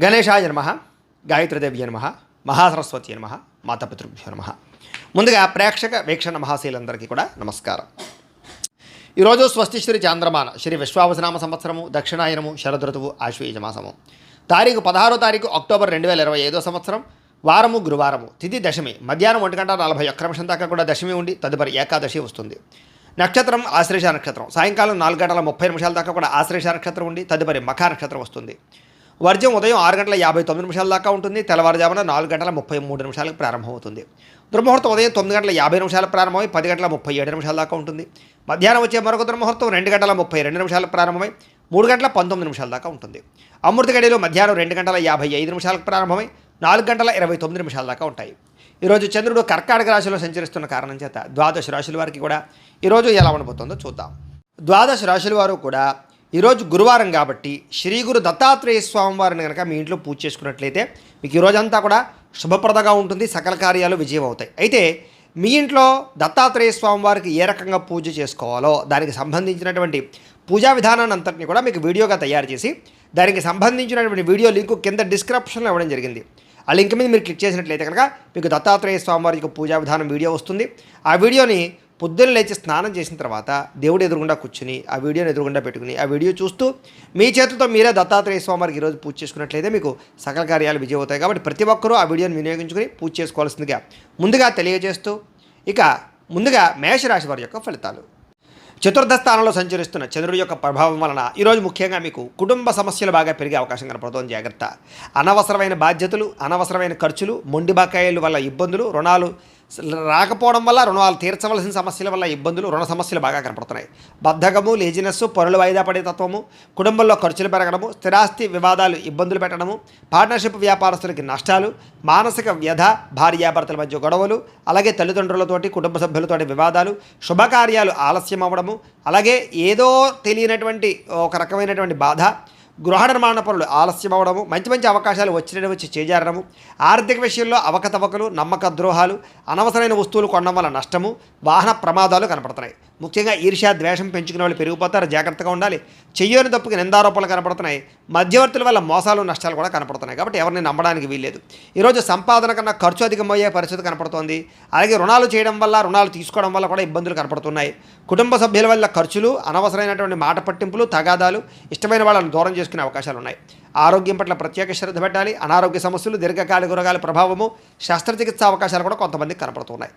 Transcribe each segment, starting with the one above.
గణేశాయ నమః, గాయత్రీదేవ్య నమః, మహాసరస్వతి నమః, మాతాపితృభ్యో నమః. ముందుగా ప్రేక్షక వీక్షణ మహాశీలందరికీ కూడా నమస్కారం. ఈరోజు స్వస్తిశ్రీ చాంద్రమాన శ్రీ విశ్వావసనామ సంవత్సరము దక్షిణాయనము శరదృతువు ఆశ్వయుజ మాసము తారీఖు 16వ తారీఖు అక్టోబర్ 2025 సంవత్సరం వారము గురువారము తిథి దశమి మధ్యాహ్నం 1:41 దాకా కూడా దశమి ఉండి తదుపరి ఏకాదశి వస్తుంది. నక్షత్రం ఆశ్లేష నక్షత్రం సాయంకాలం 4:30 దాకా కూడా ఆశ్లేష నక్షత్రం ఉండి తదుపరి మఖ నక్షత్రం వస్తుంది. వర్జం ఉదయం 6:59 దాకా ఉంటుంది. తెల్లవారుజామున 4:33 ప్రారంభమవుతుంది. దుర్ముహూర్తం ఉదయం 9:50 ప్రారంభమై 10:37 దాకా ఉంటుంది. మధ్యాహ్నం వచ్చే మరొక దుర్ముహూర్తం 2:32 ప్రారంభమై 3:19 దాకా ఉంటుంది. అమృత గడియలు మధ్యాహ్నం 2:55 ప్రారంభమై 4:29 దాకా ఉంటాయి. ఈరోజు చంద్రుడు కర్కాటక రాశిలో సంచరిస్తున్న కారణం చేత ద్వాదశ రాశుల వారికి కూడా ఈరోజు ఎలా ఉండబోతుందో చూద్దాం. ద్వాదశ రాశుల వారు కూడా ఈరోజు గురువారం కాబట్టి శ్రీ గురు దత్తాత్రేయ స్వామి వారిని కనుక మీ ఇంట్లో పూజ చేసుకున్నట్లయితే మీకు ఈరోజంతా కూడా శుభప్రదంగా ఉంటుంది, సకల కార్యాలు విజయం అవుతాయి. అయితే మీ ఇంట్లో దత్తాత్రేయ స్వామి వారికి ఏ రకంగా పూజ చేసుకోవాలో దానికి సంబంధించినటువంటి పూజా విధానాన్ని అంతటిని కూడా మీకు వీడియోగా తయారు చేసి దానికి సంబంధించినటువంటి వీడియో లింకు కింద డిస్క్రిప్షన్లో ఇవ్వడం జరిగింది. ఆ లింక్ మీద మీరు క్లిక్ చేసినట్లయితే కనుక మీకు దత్తాత్రేయ స్వామి వారికి పూజా విధానం వీడియో వస్తుంది. ఆ వీడియోని పొద్దున్న లేచి స్నానం చేసిన తర్వాత దేవుడు ఎదురుగుండా కూర్చుని ఆ వీడియోని ఎదురుగుండా పెట్టుకుని ఆ వీడియో చూస్తూ మీ చేతులతో మీరే దత్తాత్రేయ స్వామి వారికి ఈరోజు పూజ చేసుకున్నట్లయితే మీకు సకల కార్యాలు విజయం అవుతాయి. కాబట్టి ప్రతి ఒక్కరూ ఆ వీడియోని వినియోగించుకుని పూజ చేసుకోవాల్సిందిగా ముందుగా తెలియజేస్తూ ఇక ముందుగా మేషరాశి వారి యొక్క ఫలితాలు. చతుర్థ స్థానంలో సంచరిస్తున్న చంద్రుడి యొక్క ప్రభావం వలన ఈరోజు ముఖ్యంగా మీకు కుటుంబ సమస్యలు బాగా పెరిగే అవకాశం కనపడుతోంది. జాగ్రత్త. అనవసరమైన బాధ్యతలు, అనవసరమైన ఖర్చులు, మొండి బకాయిల వల్ల ఇబ్బందులు, రుణాలు రాకపోవడం వల్ల రుణాలు తీర్చవలసిన సమస్యల వల్ల ఇబ్బందులు, రుణ సమస్యలు బాగా కనపడుతున్నాయి. బద్ధకము, లేజినెస్, పనులు వాయిదా పడే తత్వము, కుటుంబంలో ఖర్చులు పెరగడము, స్థిరాస్తి వివాదాలు ఇబ్బందులు పెట్టడము, పార్ట్నర్షిప్ వ్యాపారస్తులకి నష్టాలు, మానసిక వ్యధ, భార్యాభర్తల మధ్య గొడవలు, అలాగే తల్లిదండ్రులతోటి కుటుంబ సభ్యులతోటి వివాదాలు, శుభకార్యాలు ఆలస్యం అవ్వడము, అలాగే ఏదో తెలియనటువంటి ఒక రకమైనటువంటి బాధ, గృహ నిర్మాణ పనులు ఆలస్యం అవ్వడము, మంచి మంచి అవకాశాలు వచ్చి చేజారడము, ఆర్థిక విషయంలో అవకతవకలు, నమ్మక ద్రోహాలు, అనవసరమైన వస్తువులు కొనడం వల్ల నష్టము, వాహన ప్రమాదాలు కనపడుతున్నాయి. ముఖ్యంగా ఈర్ష్య ద్వేషం పెంచుకునే వాళ్ళు పెరిగిపోతారు, జాగ్రత్తగా ఉండాలి. చెయ్యని తప్పుకి నిందారోపణలు కనపడుతున్నాయి. మధ్యవర్తుల వల్ల మోసాలు నష్టాలు కూడా కనపడుతున్నాయి. కాబట్టి ఎవరిని నమ్మడానికి వీల్లేదు. ఈరోజు సంపాదన కన్నా ఖర్చు అధికమయ్యే పరిస్థితి కనపడుతోంది. అలాగే రుణాలు చేయడం వల్ల, రుణాలు తీసుకోవడం వల్ల కూడా ఇబ్బందులు కనపడుతున్నాయి. కుటుంబ సభ్యుల వల్ల ఖర్చులు, అనవసరమైనటువంటి మాట పట్టింపులు, తగాదాలు, ఇష్టమైన వాళ్ళని దూరం చేసుకునే అవకాశాలు ఉన్నాయి. ఆరోగ్యం పట్ల ప్రత్యేక శ్రద్ధ పెట్టాలి. అనారోగ్య సమస్యలు, దీర్ఘకాలిక రోగాల ప్రభావము, శస్త్రచికిత్స అవకాశాలు కూడా కొంతమందికి కనపడుతున్నాయి.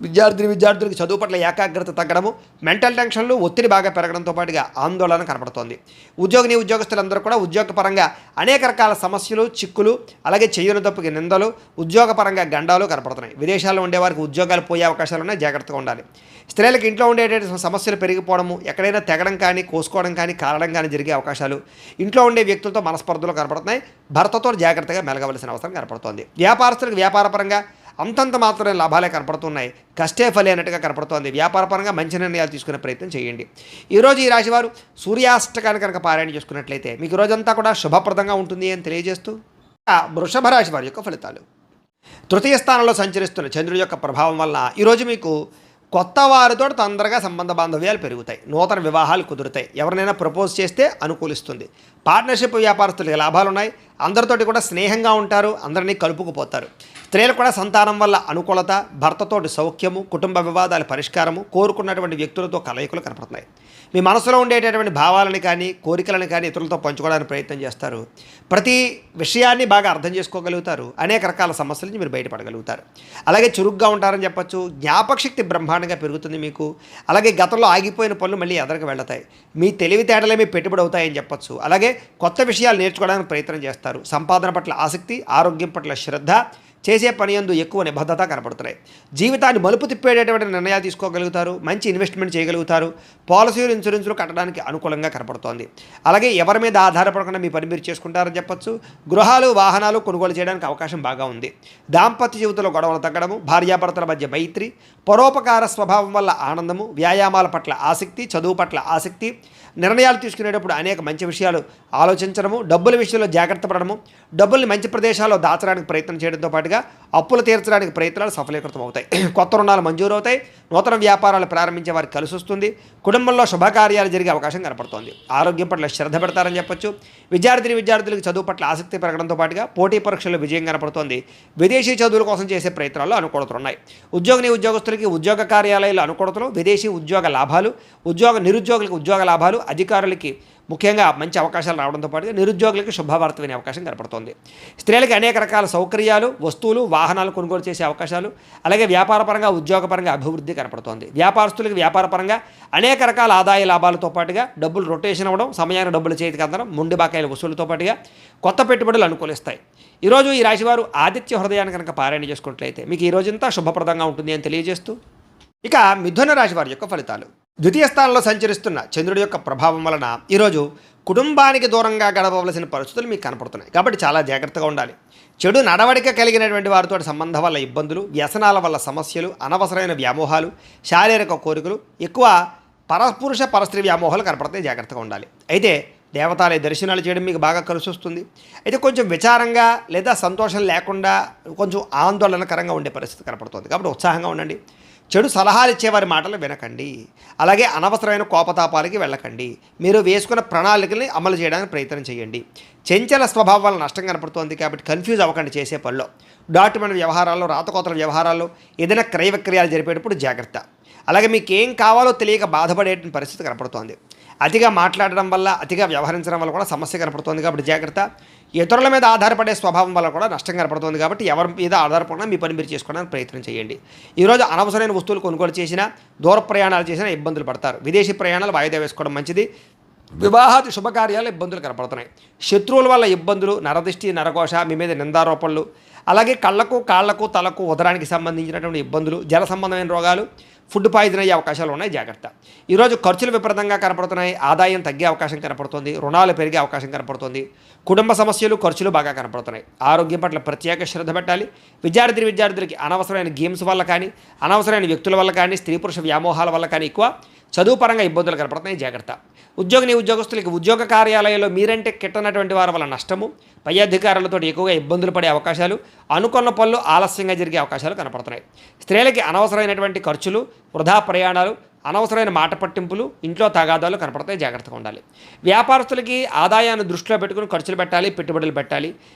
విద్యార్థులకు చదువు పట్ల ఏకాగ్రత తగ్గడము, మెంటల్ టెన్షన్లు, ఒత్తిడి బాగా పెరగడంతో పాటుగా ఆందోళన కనపడుతోంది. ఉద్యోగస్తులందరూ కూడా ఉద్యోగపరంగా అనేక రకాల సమస్యలు, చిక్కులు, అలాగే చెయ్యని తప్పుకి నిందలు, ఉద్యోగపరంగా గండాలు కనపడుతున్నాయి. విదేశాల్లో ఉండేవారికి ఉద్యోగాలు పోయే అవకాశాలు ఉన్నాయి, జాగ్రత్తగా ఉండాలి. స్త్రీలకు ఇంట్లో ఉండేటువంటి సమస్యలు పెరిగిపోవడము, ఎక్కడైనా తెగడం కానీ, కోసుకోవడం కానీ, కాలడం కానీ జరిగే అవకాశాలు, ఇంట్లో ఉండే వ్యక్తులతో మనస్పర్ధలు కనపడుతున్నాయి. భర్తతో జాగ్రత్తగా మెలగవలసిన అవసరం కనపడుతోంది. వ్యాపారస్తులకు వ్యాపారపరంగా అంతంత మాత్రమే లాభాలే కనపడుతున్నాయి. కష్టే ఫలి అన్నట్టుగా కనపడుతోంది. వ్యాపారపరంగా మంచి నిర్ణయాలు తీసుకునే ప్రయత్నం చేయండి. ఈరోజు ఈ రాశివారు సూర్యాష్టకాన్ని కనుక పారాయణ చేసుకున్నట్లయితే మీకు రోజంతా కూడా శుభప్రదంగా ఉంటుంది అని తెలియజేస్తూ వృషభ రాశి వారి యొక్క ఫలితాలు. తృతీయ స్థానంలో సంచరిస్తున్న చంద్రుడి యొక్క ప్రభావం వలన ఈరోజు మీకు కొత్త వారితో తొందరగా సంబంధ బాంధవ్యాలు పెరుగుతాయి. నూతన వివాహాలు కుదురుతాయి. ఎవరినైనా ప్రపోజ్ చేస్తే అనుకూలిస్తుంది. పార్ట్నర్షిప్ వ్యాపారస్తులకి లాభాలు ఉన్నాయి. అందరితోటి కూడా స్నేహంగా ఉంటారు, అందరినీ కలుపుకుపోతారు. స్త్రీలు కూడా సంతానం వల్ల అనుకూలత, భర్తతోటి సౌఖ్యము, కుటుంబ వివాదాల పరిష్కారము, కోరుకున్నటువంటి వ్యక్తులతో కలయికలు కనపడుతున్నాయి. మీ మనసులో ఉండేటటువంటి భావాలను కానీ, కోరికలను కానీ ఇతరులతో పంచుకోవడానికి ప్రయత్నం చేస్తారు. ప్రతి విషయాన్ని బాగా అర్థం చేసుకోగలుగుతారు. అనేక రకాల సమస్యల నుంచి మీరు బయటపడగలుగుతారు. అలాగే చురుగ్గా ఉంటారని చెప్పచ్చు. జ్ఞాపకశక్తి బ్రహ్మాండంగా పెరుగుతుంది మీకు. అలాగే గతంలో ఆగిపోయిన పనులు మళ్ళీ ఎదరికి వెళతాయి. మీ తెలివితేటలే మీ పెట్టుబడి అవుతాయని చెప్పచ్చు. అలాగే కొత్త విషయాలు నేర్చుకోవడానికి ప్రయత్నం చేస్తారు. సంపాదన పట్ల ఆసక్తి, ఆరోగ్యం పట్ల శ్రద్ధ, చేసే పని యందు ఎక్కువ నిబద్ధత కనపడుతున్నాయి. జీవితాన్ని మలుపు తిప్పేటటువంటి నిర్ణయాలు తీసుకోగలుగుతారు. మంచి ఇన్వెస్ట్మెంట్ చేయగలుగుతారు. పాలసీలు, ఇన్సూరెన్సులు కట్టడానికి అనుకూలంగా కనపడుతోంది. అలాగే ఎవరి మీద ఆధారపడకుండా మీ పని మీరు చేసుకుంటారని చెప్పచ్చు. గృహాలు, వాహనాలు కొనుగోలు చేయడానికి అవకాశం బాగా ఉంది. దాంపత్య జీవితంలో గొడవలు తగ్గడము, భార్యాభర్తల మధ్య మైత్రి, పరోపకార స్వభావం వల్ల ఆనందము, వ్యాయామాల పట్ల ఆసక్తి, చదువు పట్ల ఆసక్తి, నిర్ణయాలు తీసుకునేటప్పుడు అనేక మంచి విషయాలు ఆలోచించడము, డబ్బుల విషయంలో జాగ్రత్త పడడము, డబ్బుల్ని మంచి ప్రదేశాల్లో దాచడానికి ప్రయత్నం చేయడంతో పాటు పాటుగా అప్పులు తీర్చడానికి ప్రయత్నాలు సఫలీకృతం అవుతాయి. కొత్త రుణాలు మంజూరు అవుతాయి. నూతన వ్యాపారాలు ప్రారంభించే వారికి కలిసి వస్తుంది. కుటుంబంలో శుభకార్యాలు జరిగే అవకాశం కనపడుతోంది. ఆరోగ్యం పట్ల శ్రద్ధ పెడతారని చెప్పొచ్చు. విద్యార్థులకు చదువు పట్ల ఆసక్తి పెరగడంతో పాటుగా పోటీ పరీక్షల్లో విజయం కనపడుతోంది. విదేశీ చదువుల కోసం చేసే ప్రయత్నాల్లో అనుకూలతలు ఉన్నాయి. ఉద్యోగస్తులకి ఉద్యోగ కార్యాలయాల్లో అనుకూలతలు, విదేశీ ఉద్యోగ లాభాలు, నిరుద్యోగులకు ఉద్యోగ లాభాలు, అధికారులకి ముఖ్యంగా మంచి అవకాశాలు రావడంతో పాటుగా నిరుద్యోగులకు శుభవార్త వినే అవకాశం కనపడుతోంది. స్త్రీలకు అనేక రకాల సౌకర్యాలు, వస్తువులు, వాహనాలు కొనుగోలు చేసే అవకాశాలు, అలాగే వ్యాపారపరంగా ఉద్యోగపరంగా అభివృద్ధి కనపడుతోంది. వ్యాపారస్తులకు వ్యాపారపరంగా అనేక రకాల ఆదాయ లాభాలతో పాటుగా డబ్బులు రొటేషన్ అవ్వడం, సమయానికి డబ్బులు చేతికి అందడం, మొండి బాకాయల వసూలుతో పాటుగా కొత్త పెట్టుబడులు అనుకూలిస్తాయి. ఈరోజు ఈ రాశివారు ఆదిత్య హృదయాన్ని కనుక పారాయణ చేసుకున్నట్లయితే మీకు ఈ రోజంతా శుభప్రదంగా ఉంటుంది అని తెలియజేస్తూ, ఇక మిథున రాశి వారి యొక్క ఫలితాలు. ద్వితీయ స్థానంలో సంచరిస్తున్న చంద్రుడి యొక్క ప్రభావం వలన ఈరోజు కుటుంబానికి దూరంగా గడపవలసిన పరిస్థితులు మీకు కనపడుతున్నాయి. కాబట్టి చాలా జాగ్రత్తగా ఉండాలి. చెడు నడవడిక కలిగినటువంటి వారితో సంబంధం వల్ల ఇబ్బందులు, వ్యసనాల వల్ల సమస్యలు, అనవసరమైన వ్యామోహాలు, శారీరక కోరికలు, ఎక్కువ పరపురుష పరస్త్రీ వ్యామోహాలు కనపడతాయి. జాగ్రత్తగా ఉండాలి. అయితే దేవతాలయ దర్శనాలు చేయడం మీకు బాగా కలిసి వస్తుంది. అయితే కొంచెం విచారంగా లేదా సంతోషం లేకుండా కొంచెం ఆందోళనకరంగా ఉండే పరిస్థితి కనపడుతుంది. కాబట్టి ఉత్సాహంగా ఉండండి. చెడు సలహాలు ఇచ్చేవారి మాటలు వినకండి. అలాగే అనవసరమైన కోపతాపాలకి వెళ్ళకండి. మీరు వేసుకున్న ప్రణాళికల్ని అమలు చేయడానికి ప్రయత్నం చేయండి. చెంచల స్వభావం వల్ల నష్టం కనపడుతోంది. కాబట్టి కన్ఫ్యూజ్ అవ్వకండి చేసే పనిలో. డాక్యుమెంట్ వ్యవహారాల్లో, రాతకోతల వ్యవహారాల్లో, ఏదైనా క్రయ విక్రయాలు జరిపేటప్పుడు జాగ్రత్త. అలాగే మీకు ఏం కావాలో తెలియక బాధపడే పరిస్థితి కనపడుతోంది. అతిగా మాట్లాడడం వల్ల, అతిగా వ్యవహరించడం వల్ల కూడా సమస్య కనపడుతోంది. కాబట్టి జాగ్రత్త. ఇతరుల మీద ఆధారపడే స్వభావం వల్ల కూడా నష్టం కనపడుతుంది. కాబట్టి ఎవరి మీద ఆధారపడినా మీ పని మీరు చేసుకోవడానికి ప్రయత్నం చేయండి. ఈరోజు అనవసరమైన వస్తువులు కొనుగోలు చేసినా, దూర ప్రయాణాలు చేసినా ఇబ్బందులు పడతారు. విదేశీ ప్రయాణాలు వాయిదా వేసుకోవడం మంచిది. వివాహాది శుభకార్యాలు ఇబ్బందులు కనపడుతున్నాయి. శత్రువుల వల్ల ఇబ్బందులు, నరదిష్టి, నరఘోష, మీ మీద నిందారోపణలు, అలాగే కళ్ళకు, కాళ్లకు, తలకు, ఉదరానికి సంబంధించినటువంటి ఇబ్బందులు, జల సంబంధమైన రోగాలు, ఫుడ్ పాయిజన్ అయ్యే అవకాశాలు ఉన్నాయి. జాగ్రత్త. ఈరోజు ఖర్చులు విపరీతంగా కనపడుతున్నాయి. ఆదాయం తగ్గే అవకాశం కనపడుతుంది. రుణాలు పెరిగే అవకాశం కనపడుతుంది. కుటుంబ సమస్యలు, ఖర్చులు బాగా కనపడుతున్నాయి. ఆరోగ్యం పట్ల ప్రత్యేక శ్రద్ధ పెట్టాలి. విద్యార్థులకి అనవసరమైన గేమ్స్ వల్ల కానీ, అనవసరమైన వ్యక్తుల వల్ల కానీ, స్త్రీ పురుష వ్యామోహాల వల్ల కానీ ఎక్కువ చదువు పరంగా ఇబ్బందులు కనపడుతున్నాయి. జాగ్రత్త. ఉద్యోగస్తులకి ఉద్యోగ కార్యాలయంలో మీరంటే కిట్టనటువంటి వారి వల్ల నష్టము, పై అధికారులతో ఎక్కువగా ఇబ్బందులు పడే అవకాశాలు, అనుకున్న పనులు ఆలస్యంగా జరిగే అవకాశాలు కనపడుతున్నాయి. స్త్రీలకి అనవసరమైనటువంటి ఖర్చులు, వృధా ప్రయాణాలు, అనవసరమైన మాట పట్టింపులు, ఇంట్లో తగాదాలు కనపడతాయి. జాగ్రత్తగా ఉండాలి. వ్యాపారస్తులకి ఆదాయాన్ని దృష్టిలో పెట్టుకుని ఖర్చులు పెట్టాలి, పెట్టుబడులు పెట్టాలి.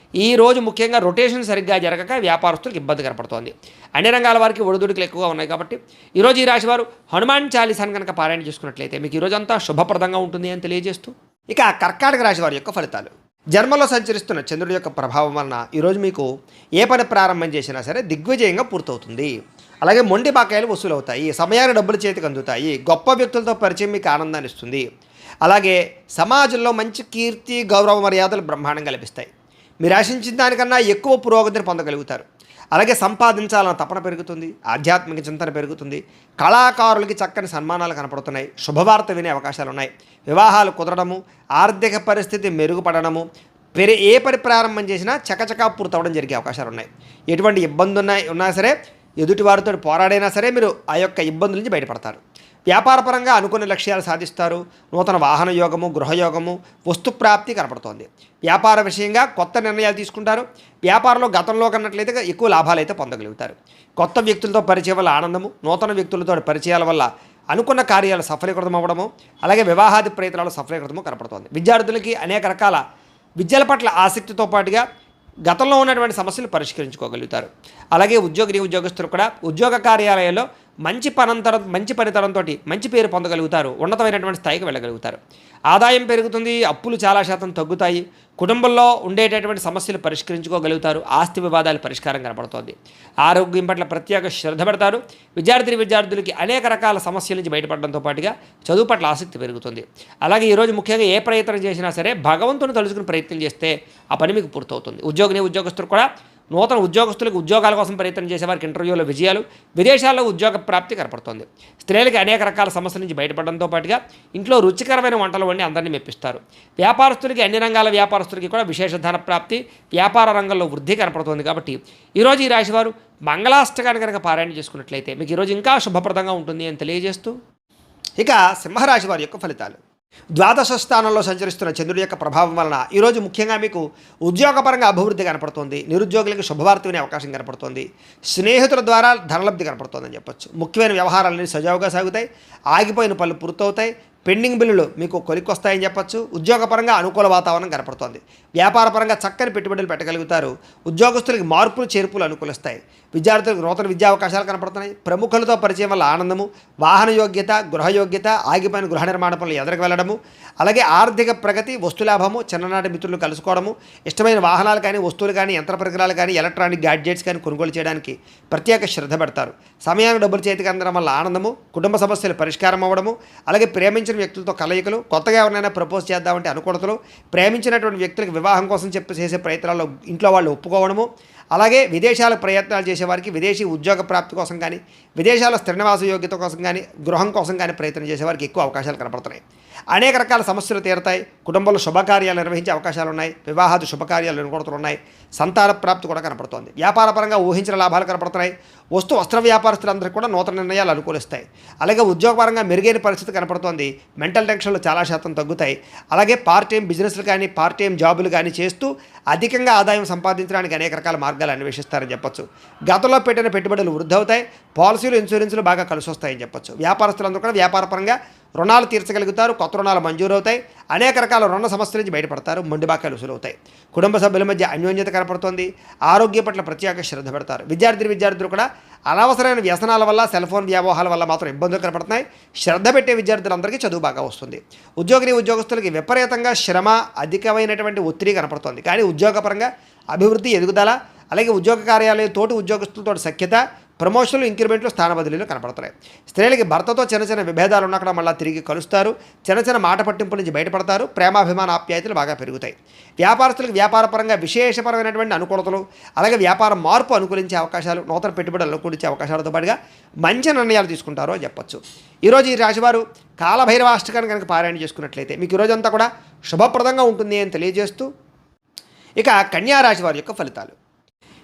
ఈ రోజు ముఖ్యంగా రొటేషన్ సరిగ్గా జరగక వ్యాపారస్తులకు ఇబ్బంది కనపడుతోంది. అన్ని రంగాల వారికి ఒడిదుడుకులు ఎక్కువగా ఉన్నాయి. కాబట్టి ఈరోజు ఈ రాశి వారు హనుమాన్ చాలీసాను కనుక పారాయణ చేసుకున్నట్లయితే మీకు ఈరోజంతా శుభప్రదంగా ఉంటుంది అని తెలియజేస్తూ, ఇక కర్కాటక రాశి వారి యొక్క ఫలితాలు. జన్మలో సంచరిస్తున్న చంద్రుడి యొక్క ప్రభావం వలన ఈరోజు మీకు ఏ పని ప్రారంభం చేసినా సరే దిగ్విజయంగా పూర్తవుతుంది. అలాగే మొండి బాకాయలు వసూలు అవుతాయి. సమయాన్ని డబ్బులు చేతికి అందుతాయి. గొప్ప వ్యక్తులతో పరిచయం మీకు ఆనందాన్ని ఇస్తుంది. అలాగే సమాజంలో మంచి కీర్తి, గౌరవ మర్యాదలు బ్రహ్మాండంగా లభిస్తాయి. మీరు ఆశించిన దానికన్నా ఎక్కువ పురోగతిని పొందగలుగుతారు. అలాగే సంపాదించాలన్న తపన పెరుగుతుంది. ఆధ్యాత్మిక చింతన పెరుగుతుంది. కళాకారులకి చక్కని సన్మానాలు కనపడుతున్నాయి. శుభవార్త వినే అవకాశాలు ఉన్నాయి. వివాహాలు కుదరడము, ఆర్థిక పరిస్థితి మెరుగుపడడము, ఏ పని ప్రారంభం చేసినా చకచకా పూర్తవడం జరిగే అవకాశాలు ఉన్నాయి. ఎటువంటి ఇబ్బంది ఉన్నా సరే, ఎదుటివారితో పోరాడైనా సరే మీరు ఆ యొక్క ఇబ్బందుల నుంచి బయటపడతారు. వ్యాపారపరంగా అనుకున్న లక్ష్యాలు సాధిస్తారు. నూతన వాహన యోగము, గృహయోగము, వస్తుప్రాప్తి కనపడుతోంది. వ్యాపార విషయంగా కొత్త నిర్ణయాలు తీసుకుంటారు. వ్యాపారంలో గతంలో కన్నట్లయితే ఎక్కువ లాభాలు అయితే పొందగలుగుతారు. కొత్త వ్యక్తులతో పరిచయం వల్ల ఆనందము, నూతన వ్యక్తులతో పరిచయాల వల్ల అనుకున్న కార్యాలు సఫలీకృతం అవ్వడము, అలాగే వివాహాది ప్రయత్నాలు సఫలీకృతము కనపడుతోంది. విద్యార్థులకి అనేక రకాల విద్యల పట్ల ఆసక్తితో పాటుగా గతంలో ఉన్నటువంటి సమస్యలు పరిష్కరించుకోగలుగుతారు. అలాగే ఉద్యోగస్తులు కూడా ఉద్యోగ కార్యాలయాల్లో మంచి పనితనంతో మంచి పేరు పొందగలుగుతారు. ఉన్నతమైనటువంటి స్థాయికి వెళ్ళగలుగుతారు. ఆదాయం పెరుగుతుంది. అప్పులు చాలా శాతం తగ్గుతాయి. కుటుంబంలో ఉండేటటువంటి సమస్యలు పరిష్కరించుకోగలుగుతారు. ఆస్తి వివాదాల పరిష్కారం కనపడుతోంది. ఆరోగ్యం పట్ల ప్రత్యేక శ్రద్ధ పెడతారు. విద్యార్థులకి అనేక రకాల సమస్యల నుంచి బయటపడడంతో పాటుగా చదువు పట్ల ఆసక్తి పెరుగుతుంది. అలాగే ఈరోజు ముఖ్యంగా ఏ ప్రయత్నం చేసినా సరే భగవంతుని తలుచుకుని ప్రయత్నం చేస్తే ఆ పని మీకు పూర్తవుతుంది. ఉద్యోగస్తులు కూడా నూతన ఉద్యోగాల కోసం ప్రయత్నం చేసేవారికి ఇంటర్వ్యూలో విజయాలు, విదేశాల్లో ఉద్యోగ ప్రాప్తి కనపడుతోంది. స్త్రీలకి అనేక రకాల సమస్యల నుంచి బయటపడడంతో పాటుగా ఇంట్లో రుచికరమైన వంటలు వండి అందరినీ మెప్పిస్తారు. వ్యాపారస్తులకి అన్ని రంగాల వ్యాపారస్తులకి కూడా విశేష ధన ప్రాప్తి, వ్యాపార రంగంలో వృద్ధి కనపడుతోంది. కాబట్టి ఈరోజు ఈ రాశివారు మంగళాష్టకాన్ని కనుక పారాయణ చేసుకున్నట్లయితే మీకు ఈరోజు ఇంకా శుభప్రదంగా ఉంటుంది అని తెలియజేస్తూ, ఇక సింహరాశి వారి యొక్క ఫలితాలు. ద్వాదశ స్థానంలో సంచరిస్తున్న చంద్రుడి యొక్క ప్రభావం వలన ఈరోజు ముఖ్యంగా మీకు ఉద్యోగపరంగా అభివృద్ధి కనపడుతుంది. నిరుద్యోగులకు శుభవార్త వినే అవకాశం కనపడుతుంది. స్నేహితుల ద్వారా ధనలబ్ధి కనపడుతుందని చెప్పొచ్చు. ముఖ్యమైన వ్యవహారాలన్నీ సజావుగా సాగుతాయి. ఆగిపోయిన పనులు పూర్తవుతాయి. పెండింగ్ బిల్లులు మీకు కొలిక్కొస్తాయని చెప్పొచ్చు. ఉద్యోగపరంగా అనుకూల వాతావరణం కనపడుతోంది. వ్యాపారపరంగా చక్కని పెట్టుబడులు పెట్టగలుగుతారు. ఉద్యోగస్తులకి మార్పులు చేర్పులు అనుకూలిస్తాయి. విద్యార్థులకు నూతన విద్యా అవకాశాలు కనపడుతున్నాయి. ప్రముఖులతో పరిచయం వల్ల ఆనందము, వాహన యోగ్యత, గృహ యోగ్యత, ఆగిపోయిన గృహ నిర్మాణ పనులు ఎదురుకు వెళ్ళడము, అలాగే ఆర్థిక ప్రగతి, వస్తులాభము, చిన్ననాటి మిత్రులు కలుసుకోవడము, ఇష్టమైన వాహనాలు కానీ, వస్తువులు కానీ, యంత్ర పరికరాలు కానీ, ఎలక్ట్రానిక్ గ్యాడ్జెట్స్ కానీ కొనుగోలు చేయడానికి ప్రత్యేక శ్రద్ధ పెడతారు. సమయానికి డబ్బులు చేతికి అందడం వల్ల ఆనందము, కుటుంబ సమస్యలు పరిష్కారం అవ్వడము, అలాగే ప్రేమించిన వ్యక్తులతో కలయికలు, కొత్తగా ఎవరినైనా ప్రపోజ్ చేద్దామంటే అనుకూలతలు, ప్రేమించినటువంటి వ్యక్తులకు వివాహం కోసం చేసే ప్రయత్నాల్లో ఇంట్లో వాళ్ళు ఒప్పుకోవడము, అలాగే విదేశాలకు ప్రయత్నాలు చేసేవారికి విదేశీ ఉద్యోగ ప్రాప్తి కోసం కానీ, విదేశాల స్థిర నివాస యోగ్యత కోసం కానీ, గృహం కోసం కానీ ప్రయత్నం చేసేవారికి ఎక్కువ అవకాశాలు కనపడుతున్నాయి. అనేక రకాల సమస్యలు తీరుతాయి. కుటుంబంలో శుభకార్యాలు నిర్వహించే అవకాశాలు ఉన్నాయి. వివాహాది శుభకార్యాలు అనుకూలతలు ఉన్నాయి. సంతాన ప్రాప్తి కూడా కనపడుతోంది. వ్యాపారపరంగా ఊహించిన లాభాలు కనపడుతున్నాయి. వస్త్ర వ్యాపారస్తులందరికీ కూడా నూతన నిర్ణయాలు అనుకూలిస్తాయి. అలాగే ఉద్యోగపరంగా మెరుగైన పరిస్థితి కనపడుతోంది. మెంటల్ టెన్షన్లు చాలా శాతం తగ్గుతాయి. అలాగే పార్ట్ టైం బిజినెస్లు కానీ, పార్ట్ టైం జాబులు కానీ చేస్తూ అధికంగా ఆదాయం సంపాదించడానికి అనేక రకాల మార్గాలు అన్వేషిస్తారని చెప్పొచ్చు. గతంలో పెట్టిన పెట్టుబడులు వృద్ధి అవుతాయి. పాలసీలు, ఇన్సూరెన్సులు బాగా కలిసి వస్తాయని చెప్పొచ్చు. వ్యాపారస్తులందరూ కూడా వ్యాపారపరంగా రుణాలు తీర్చగలుగుతారు. కొత్త రుణాలు మంజూరు అవుతాయి. అనేక రకాల రుణ సమస్యల నుంచి బయటపడతారు. మొండి బాకాయలు వసూలవుతాయి. కుటుంబ సభ్యుల మధ్య అన్యోన్యత కనపడుతోంది. ఆరోగ్య పట్ల ప్రత్యేక శ్రద్ధ పెడతారు. విద్యార్థులు కూడా అనవసరమైన వ్యసనాల వల్ల, సెల్ ఫోన్ వ్యామోహాల వల్ల మాత్రం ఇబ్బందులు కనపడుతున్నాయి. శ్రద్ధ పెట్టే విద్యార్థులందరికీ చదువు బాగా వస్తుంది. ఉద్యోగస్తులకి విపరీతంగా శ్రమ, అధికమైనటువంటి ఒత్తిడి కనపడుతోంది. కానీ ఉద్యోగపరంగా అభివృద్ధి, ఎదుగుదల, అలాగే ఉద్యోగ కార్యాలయం తోటి ఉద్యోగస్తులతో సఖ్యత, ప్రమోషన్లు, ఇంక్రిమెంట్లు, స్థాన బదిలీలు కనపడుతున్నాయి. స్త్రీలకి భర్తతో చిన్న విభేదాలు ఉన్నక్కడ మళ్ళీ తిరిగి కలుస్తారు. చిన్న మాట పట్టింపుల నుంచి బయటపడతారు. ప్రేమాభిమాన ఆప్యాయతలు బాగా పెరుగుతాయి. వ్యాపారస్తులకు వ్యాపారపరంగా విశేషపరమైనటువంటి అనుకూలతలు, అలాగే వ్యాపార మార్పు అనుకూలించే అవకాశాలు, నూతన పెట్టుబడులు అనుకూలించే అవకాశాలతో పాటుగా మంచి నిర్ణయాలు తీసుకుంటారో అని చెప్పొచ్చు. ఈరోజు ఈ రాశివారు కాలభైరవాష్టకాన్ని కనుక పారాయణ చేసుకున్నట్లయితే మీకు ఈరోజంతా కూడా శుభప్రదంగా ఉంటుంది అని తెలియజేస్తూ, ఇక కన్యా రాశి వారి యొక్క ఫలితాలు.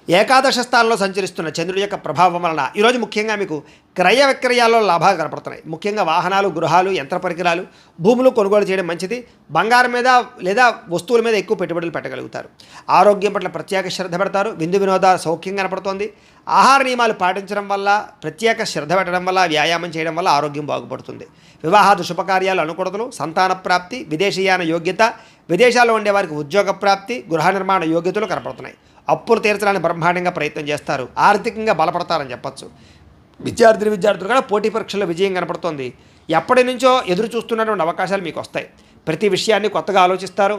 ఏకాదశ స్థానంలో సంచరిస్తున్న చంద్రుడి యొక్క ప్రభావం వలన ఈరోజు ముఖ్యంగా మీకు క్రయ విక్రయాల్లో లాభాలు కనపడుతున్నాయి. ముఖ్యంగా వాహనాలు, గృహాలు, యంత్ర పరికరాలు, భూములు కొనుగోలు చేయడం మంచిది. బంగారం మీద లేదా వస్తువుల మీద ఎక్కువ పెట్టుబడులు పెట్టగలుగుతారు. ఆరోగ్యం పట్ల ప్రత్యేక శ్రద్ధ పెడతారు. విందు వినోదాలు సౌఖ్యం కనపడుతోంది. ఆహార నియమాలు పాటించడం వల్ల, ప్రత్యేక శ్రద్ధ పెట్టడం వల్ల, వ్యాయామం చేయడం వల్ల ఆరోగ్యం బాగుపడుతుంది. వివాహాది శుభకార్యాలు అనుకూలతలు, సంతాన ప్రాప్తి, విదేశీయాన యోగ్యత, విదేశాల్లో ఉండే వారికి ఉద్యోగ ప్రాప్తి, గృహ నిర్మాణ యోగ్యతలు కనపడుతున్నాయి. అప్పులు తీర్చడానికి బ్రహ్మాండంగా ప్రయత్నం చేస్తారు. ఆర్థికంగా బలపడతారని చెప్పచ్చు. విద్యార్థులు కూడా పోటీ పరీక్షల్లో విజయం కనపడుతోంది. ఎప్పటి నుంచో ఎదురు చూస్తున్నటువంటి అవకాశాలు మీకు వస్తాయి. ప్రతి విషయాన్ని కొత్తగా ఆలోచిస్తారు.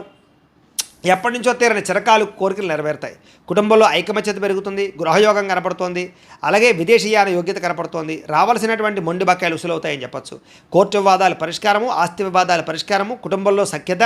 ఎప్పటి నుంచో తీరని చిరకాలు కోరికలు నెరవేరుతాయి. కుటుంబంలో ఐకమత్యత పెరుగుతుంది. గృహయోగం కనపడుతోంది. అలాగే విదేశీయాన యోగ్యత కనపడుతోంది. రావాల్సినటువంటి మొండి బకాయిలు వసూలవుతాయని చెప్పచ్చు. కోర్టు వివాదాల పరిష్కారము, ఆస్తి వివాదాల పరిష్కారము, కుటుంబంలో సఖ్యత,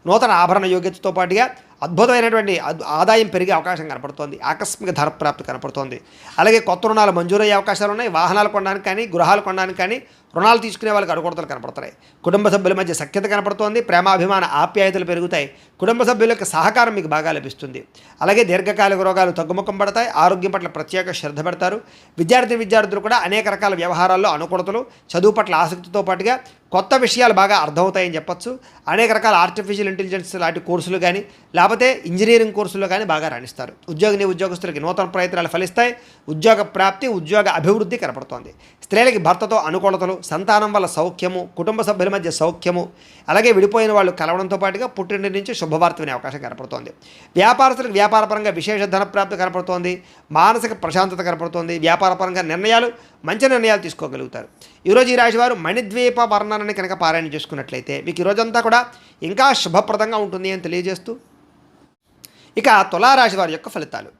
నూతన ఆభరణ యోగ్యతతో పాటుగా అద్భుతమైనటువంటి ఆదాయం పెరిగే అవకాశం కనపడుతోంది. ఆకస్మిక ధనప్రాప్తి కనపడుతోంది. అలాగే కొత్త రుణాలు మంజూరయ్యే అవకాశాలు ఉన్నాయి. వాహనాలు కొనడానికి కానీ, గృహాలు కొనడానికి కానీ, రుణాలు తీసుకునే వాళ్ళకి అనుకూలతలు కనపడుతున్నాయి. కుటుంబ సభ్యుల మధ్య సఖ్యత కనపడుతోంది. ప్రేమాభిమాన ఆప్యాయతలు పెరుగుతాయి. కుటుంబ సభ్యుల యొక్క సహకారం మీకు బాగా లభిస్తుంది. అలాగే దీర్ఘకాలిక రోగాలు తగ్గుముఖం పడతాయి. ఆరోగ్యం పట్ల ప్రత్యేక శ్రద్ధ పెడతారు. విద్యార్థులు కూడా అనేక రకాల వ్యవహారాల్లో అనుకూలతలు, చదువు పట్ల ఆసక్తితో పాటుగా కొత్త విషయాలు బాగా అర్థమవుతాయని చెప్పచ్చు. అనేక రకాల ఆర్టిఫిషియల్ ఇంటెలిజెన్స్ లాంటి కోర్సులు కానీ, లేకపోతే ఇంజనీరింగ్ కోర్సుల్లో కానీ బాగా రాణిస్తారు. ఉద్యోగస్తులకి నూతన ప్రయత్నాలు ఫలిస్తాయి. ఉద్యోగ ప్రాప్తి, ఉద్యోగ అభివృద్ధి కనపడుతోంది. స్త్రీలకి భర్తతో అనుకూలతలు, సంతానం వల్ల సౌఖ్యము, కుటుంబ సభ్యుల మధ్య సౌఖ్యము, అలాగే విడిపోయిన వాళ్ళు కలవడంతో పాటుగా పుట్టింటి నుంచి శుభవార్త వినే అవకాశం కనపడుతోంది. వ్యాపారస్తులకు వ్యాపారపరంగా విశేష ధనప్రాప్తి కనపడుతోంది. మానసిక ప్రశాంతత కనపడుతోంది. వ్యాపారపరంగా మంచి నిర్ణయాలు తీసుకోగలుగుతారు. ఈరోజు ఈ రాశివారు మణిద్వీప వర్ణనని కనుక పారాయణ చేసుకున్నట్లయితే మీకు ఈరోజంతా కూడా ఇంకా శుభప్రదంగా ఉంటుంది అని తెలియజేస్తూ, ఇక తులారాశి వారి యొక్క ఫలితాలు.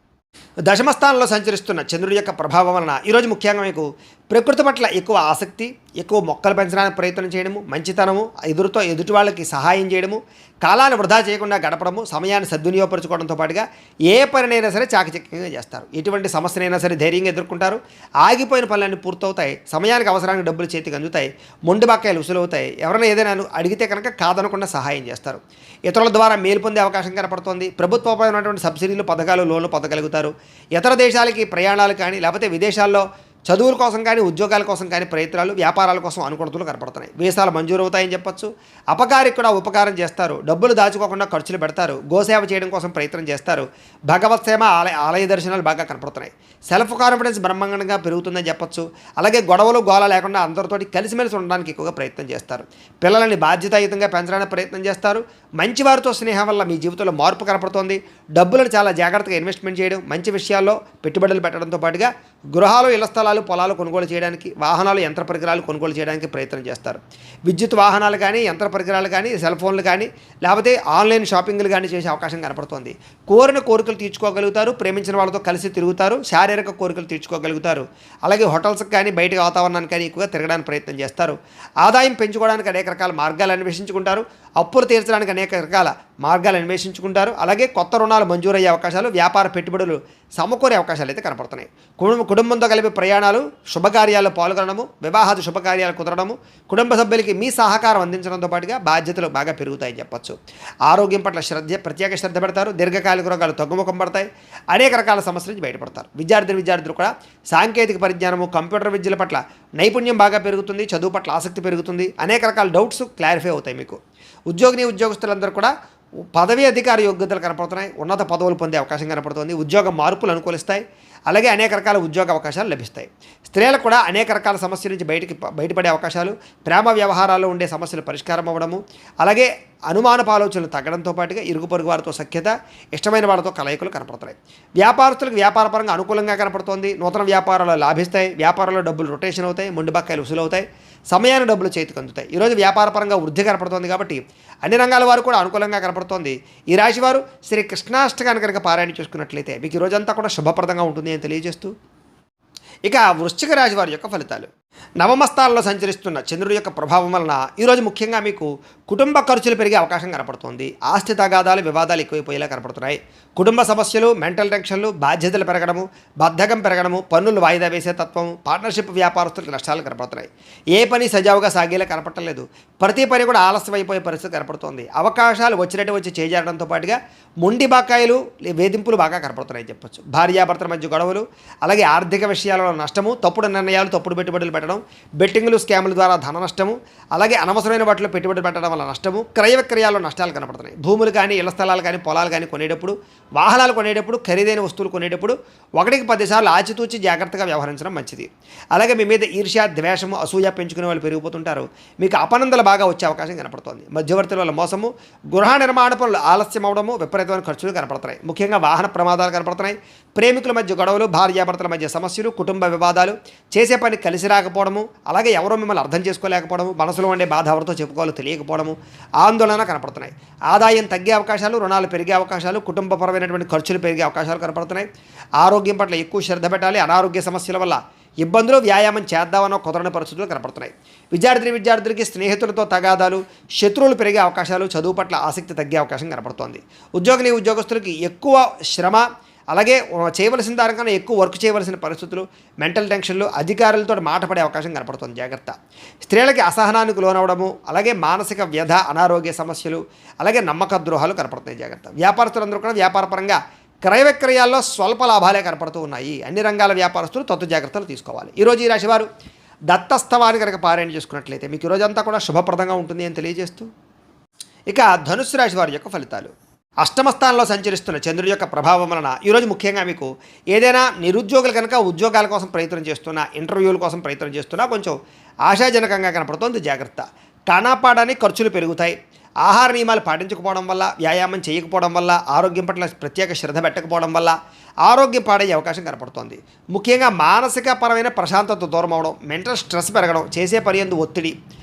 దశమస్థానంలో సంచరిస్తున్న చంద్రుడి యొక్క ప్రభావం వలన ఈరోజు ముఖ్యంగా మీకు ప్రకృతి పట్ల ఎక్కువ ఆసక్తి, ఎక్కువ మొక్కలు పెంచడానికి ప్రయత్నం చేయడము, మంచితనము, ఎదుటి వాళ్ళకి సహాయం చేయడము, కాలాన్ని వృధా చేయకుండా గడపడము, సమయాన్ని సద్వినియోగపరచుకోవడంతో పాటుగా ఏ పనినైనా సరే చాకచక్యంగా చేస్తారు. ఎటువంటి సమస్యనైనా సరే ధైర్యంగా ఎదుర్కొంటారు. ఆగిపోయిన పనులన్నీ పూర్తవుతాయి. సమయానికి అవసరానికి డబ్బులు చేతికి అందుతాయి. మొండి బకాయిలు వసూలవుతాయి. ఎవరైనా ఏదైనా అడిగితే కనుక కాదనకుండా సహాయం చేస్తారు. ఇతరుల ద్వారా మేలు పొందే అవకాశం కనపడుతోంది. ప్రభుత్వమైనటువంటి సబ్సిడీలు, పథకాలు, లోన్లు పొందగలుగుతారు. ఇతర దేశాలకి ప్రయాణాలు కానీ, లేకపోతే విదేశాల్లో చదువుల కోసం కానీ ఉద్యోగాల కోసం కానీ ప్రయత్నాలు, వ్యాపారాల కోసం అనుకూలతలు కనపడుతున్నాయి. వీసాలు మంజూరు అవుతాయని చెప్పొచ్చు. అపకారికి కూడా ఉపకారం చేస్తారు. డబ్బులు దాచుకోకుండా ఖర్చులు పెడతారు. గోసేవ చేయడం కోసం ప్రయత్నం చేస్తారు. భగవత్ సేవ, ఆలయ దర్శనాలు బాగా కనపడుతున్నాయి. సెల్ఫ్ కాన్ఫిడెన్స్ బ్రహ్మాండంగా పెరుగుతుందని చెప్పొచ్చు. అలాగే గొడవలు గోల లేకుండా అందరితోటి కలిసిమెలిసి ఉండడానికి ఎక్కువగా ప్రయత్నం చేస్తారు. పిల్లల్ని బాధ్యతాయుతంగా పెంచడానికి ప్రయత్నం చేస్తారు. మంచి వారితో స్నేహం వల్ల మీ జీవితంలో మార్పు కనపడుతోంది. డబ్బులను చాలా జాగ్రత్తగా ఇన్వెస్ట్మెంట్ చేయడం, మంచి విషయాల్లో పెట్టుబడులు పెట్టడంతో పాటుగా గృహాలు, ఇళ్ల స్థలాలు, పొలాలు కొనుగోలు చేయడానికి, వాహనాలు, యంత్ర పరికరాలు కొనుగోలు చేయడానికి ప్రయత్నం చేస్తారు. విద్యుత్ వాహనాలు కానీ, యంత్ర పరికరాలు కానీ, సెల్ ఫోన్లు కానీ, లేకపోతే ఆన్లైన్ షాపింగ్లు కానీ చేసే అవకాశం కనపడుతోంది. కోరిన కోరికలు తీర్చుకోగలుగుతారు. ప్రేమించిన వాళ్ళతో కలిసి తిరుగుతారు. శారీరక కోరికలు తీర్చుకోగలుగుతారు. అలాగే హోటల్స్కి కానీ, బయట వాతావరణానికి కానీ ఎక్కువగా తిరగడానికి ప్రయత్నం చేస్తారు. ఆదాయం పెంచుకోవడానికి అనేక రకాల మార్గాలు అన్వేషించుకుంటారు. అప్పులు తీర్చడానికి అనేక రకాల మార్గాలు అన్వేషించుకుంటారు. అలాగే కొత్త రుణాలు మంజూరయ్యే అవకాశాలు, వ్యాపార పెట్టుబడులు సమకూరే అవకాశాలు అయితే కనపడుతున్నాయి. కుటుంబంతో కలిపి ప్రయాణాలు, శుభకార్యాల్లో పాల్గొనడము, వివాహాది శుభకార్యాలు కుదరడము, కుటుంబ సభ్యులకి మీ సహకారం అందించడంతో పాటుగా బాధ్యతలు బాగా పెరుగుతాయని చెప్పొచ్చు. ఆరోగ్యం పట్ల ప్రత్యేక శ్రద్ధ పెడతారు. దీర్ఘకాలిక రోగాలు తగ్గుముఖం పడతాయి. అనేక రకాల సమస్యల నుంచి బయటపడతారు. విద్యార్థులు కూడా సాంకేతిక పరిజ్ఞానము, కంప్యూటర్ విద్యల పట్ల నైపుణ్యం బాగా పెరుగుతుంది. చదువు పట్ల ఆసక్తి పెరుగుతుంది. అనేక రకాల డౌట్స్ క్లారిఫై అవుతాయి మీకు. ఉద్యోగస్తులందరూ కూడా పదవీ అధికార యోగ్యతలు కనపడుతున్నాయి. ఉన్నత పదవులు పొందే అవకాశం కనపడుతుంది. ఉద్యోగ మార్పులు అనుకూలిస్తాయి. అలాగే అనేక రకాల ఉద్యోగ అవకాశాలు లభిస్తాయి. స్త్రీలకు కూడా అనేక రకాల సమస్యల నుంచి బయటపడే అవకాశాలు, ప్రేమ వ్యవహారాల్లో ఉండే సమస్యలు పరిష్కారం అవ్వడము, అలాగే అనుమానపు ఆలోచనలు తగ్గడంతో పాటుగా ఇరుగు పొరుగు వారితో సఖ్యత, ఇష్టమైన వాళ్ళతో కలయికలు కనపడుతున్నాయి. వ్యాపారస్తులకు వ్యాపారపరంగా అనుకూలంగా కనపడుతోంది. నూతన వ్యాపారాలు లాభిస్తాయి. వ్యాపారంలో డబ్బులు రొటేషన్ అవుతాయి. మొండి బకాయిలు వసూలవుతాయి. సమయాన్ని డబ్బులు చేతికి అందుతాయి. ఈరోజు వ్యాపారపరంగా వృద్ధి కనపడుతోంది కాబట్టి అన్ని రంగాల వారు కూడా అనుకూలంగా కనపడుతోంది. ఈ రాశివారు శ్రీ కృష్ణాష్టకాన్ని కనుక పారాయణ చేసుకున్నట్లయితే మీకు ఈ రోజంతా కూడా శుభప్రదంగా ఉంటుంది అని తెలియజేస్తూ, ఇక వృశ్చిక రాశి వారి యొక్క ఫలితాలు. నవమ స్థానంలో సంచరిస్తున్న చంద్రుడి యొక్క ప్రభావం వలన ఈరోజు ముఖ్యంగా మీకు కుటుంబ ఖర్చులు పెరిగే అవకాశం కనపడుతుంది. ఆస్తి తగాదాలు, వివాదాలు ఎక్కువైపోయేలా కనపడుతున్నాయి. కుటుంబ సమస్యలు, మెంటల్ టెన్షన్లు, బాధ్యతలు పెరగడము, బద్ధకం పెరగడము, పన్నులు వాయిదా వేసే తత్వం, పార్ట్నర్షిప్ వ్యాపారస్తులకు నష్టాలు కనపడుతున్నాయి. ఏ పని సజావుగా సాగేలా కనపడలేదు. ప్రతి పని కూడా ఆలస్యం అయిపోయే పరిస్థితి కనపడుతోంది. అవకాశాలు వచ్చినట్టు వచ్చి చేజారడంతో పాటుగా మొండి బకాయిలు, వేధింపులు బాగా కనపడుతున్నాయని చెప్పొచ్చు. భార్యాభర్తల మధ్య గొడవలు, అలాగే ఆర్థిక విషయాలలో నష్టము, తప్పుడు నిర్ణయాలు, తప్పుడు పెట్టుబడులు పెట్టడం, బెట్టింగ్లు, స్కాముల ద్వారా ధన నష్టము, అలాగే అనవసరమైన వాటిలో పెట్టుబడి పెట్టడం వల్ల నష్టము, క్రయ విక్రయాల్లో నష్టాలు కనపడుతున్నాయి. భూములు కానీ, ఇళ్ల స్థలాలు కానీ, పొలాలు కానీ కొనేటప్పుడు, వాహనాలు కొనేటప్పుడు, ఖరీదైన వస్తువులు కొనేటప్పుడు 1కి 10 సార్లు ఆచితూచి జాగ్రత్తగా వ్యవహరించడం మంచిది. అలాగే మీ మీద ఈర్ష్య, ద్వేషము, అసూయ పెంచుకునే వాళ్ళు పెరిగిపోతుంటారు. మీకు అపనందలు బాగా వచ్చే అవకాశం కనపడుతోంది. మధ్యవర్తుల వల్ల మోసము, గృహ నిర్మాణ పనులు ఆలస్యం అవడము, విపరీతమైన ఖర్చులు కనపడుతున్నాయి. ముఖ్యంగా వాహన ప్రమాదాలు కనపడుతున్నాయి. ప్రేమికుల మధ్య గొడవలు, భార్యాభర్తల మధ్య సమస్యలు, కుటుంబ వివాదాలు, చేసే పని కలిసి రాకపోవడము, అలాగే ఎవరో మిమ్మల్ని అర్థం చేసుకోలేకపోవడము, మనసులో ఉండే బాధ ఎవరితో చెప్పుకోవాలో తెలియకపోవడము, ఆందోళన కనపడుతున్నాయి. ఆదాయం తగ్గే అవకాశాలు, రుణాలు పెరిగే అవకాశాలు, కుటుంబపరమైనటువంటి ఖర్చులు పెరిగే అవకాశాలు కనపడుతున్నాయి. ఆరోగ్యం పట్ల ఎక్కువ శ్రద్ధ పెట్టాలి. అనారోగ్య సమస్యల వల్ల ఇబ్బందులు, వ్యాయామం చేద్దామన్న కుదరని పరిస్థితులు కనపడుతున్నాయి. విద్యార్థులకి స్నేహితులతో తగాదాలు, శత్రువులు పెరిగే అవకాశాలు, చదువు పట్ల ఆసక్తి తగ్గే అవకాశం కనపడుతోంది. ఉద్యోగస్తులకి ఎక్కువ శ్రమ, అలాగే చేయవలసిన దానికన్నా ఎక్కువ వర్క్ చేయవలసిన పరిస్థితులు, మెంటల్ టెన్షన్లు, అధికారులతో మాట పడే అవకాశం కనపడుతుంది. జాగ్రత్త. స్త్రీలకి అసహనానికి లోనవడము, అలాగే మానసిక వ్యధ, అనారోగ్య సమస్యలు, అలాగే నమ్మక ద్రోహాలు కనపడుతున్నాయి. జాగ్రత్త. వ్యాపారస్తులందరూ కూడా వ్యాపారపరంగా క్రయ విక్రయాల్లో స్వల్ప లాభాలే కనపడుతూ ఉన్నాయి. అన్ని రంగాల వ్యాపారస్తులు తత్వ జాగ్రత్తలు తీసుకోవాలి. ఈరోజు ఈ రాశివారు దత్తస్తవాన్ని కనుక పారాయణ చేసుకున్నట్లయితే మీకు ఈరోజంతా కూడా శుభప్రదంగా ఉంటుంది అని తెలియజేస్తూ, ఇక ధనుస్సు రాశి వారి యొక్క ఫలితాలు. అష్టమ స్థానంలో సంచరిస్తున్న చంద్రుడి యొక్క ప్రభావం వలన ఈరోజు ముఖ్యంగా మీకు ఏదైనా నిరుద్యోగులు కనుక ఉద్యోగాల కోసం ప్రయత్నం చేస్తున్నా, ఇంటర్వ్యూల కోసం ప్రయత్నం చేస్తున్నా కొంచెం ఆశాజనకంగా కనపడుతోంది. జాగ్రత్త. కానాపాడని ఖర్చులు పెరుగుతాయి. ఆహార నియమాలు పాటించకపోవడం వల్ల, వ్యాయామం చేయకపోవడం వల్ల, ఆరోగ్యం పట్ల ప్రత్యేక శ్రద్ధ పెట్టకపోవడం వల్ల ఆరోగ్యం పాడయ్యే అవకాశం కనపడుతోంది. ముఖ్యంగా మానసిక పరమైన ప్రశాంతత దూరం అవడం, మెంటల్ స్ట్రెస్ పెరగడం, చేసే పని యందు ఒత్తిడి,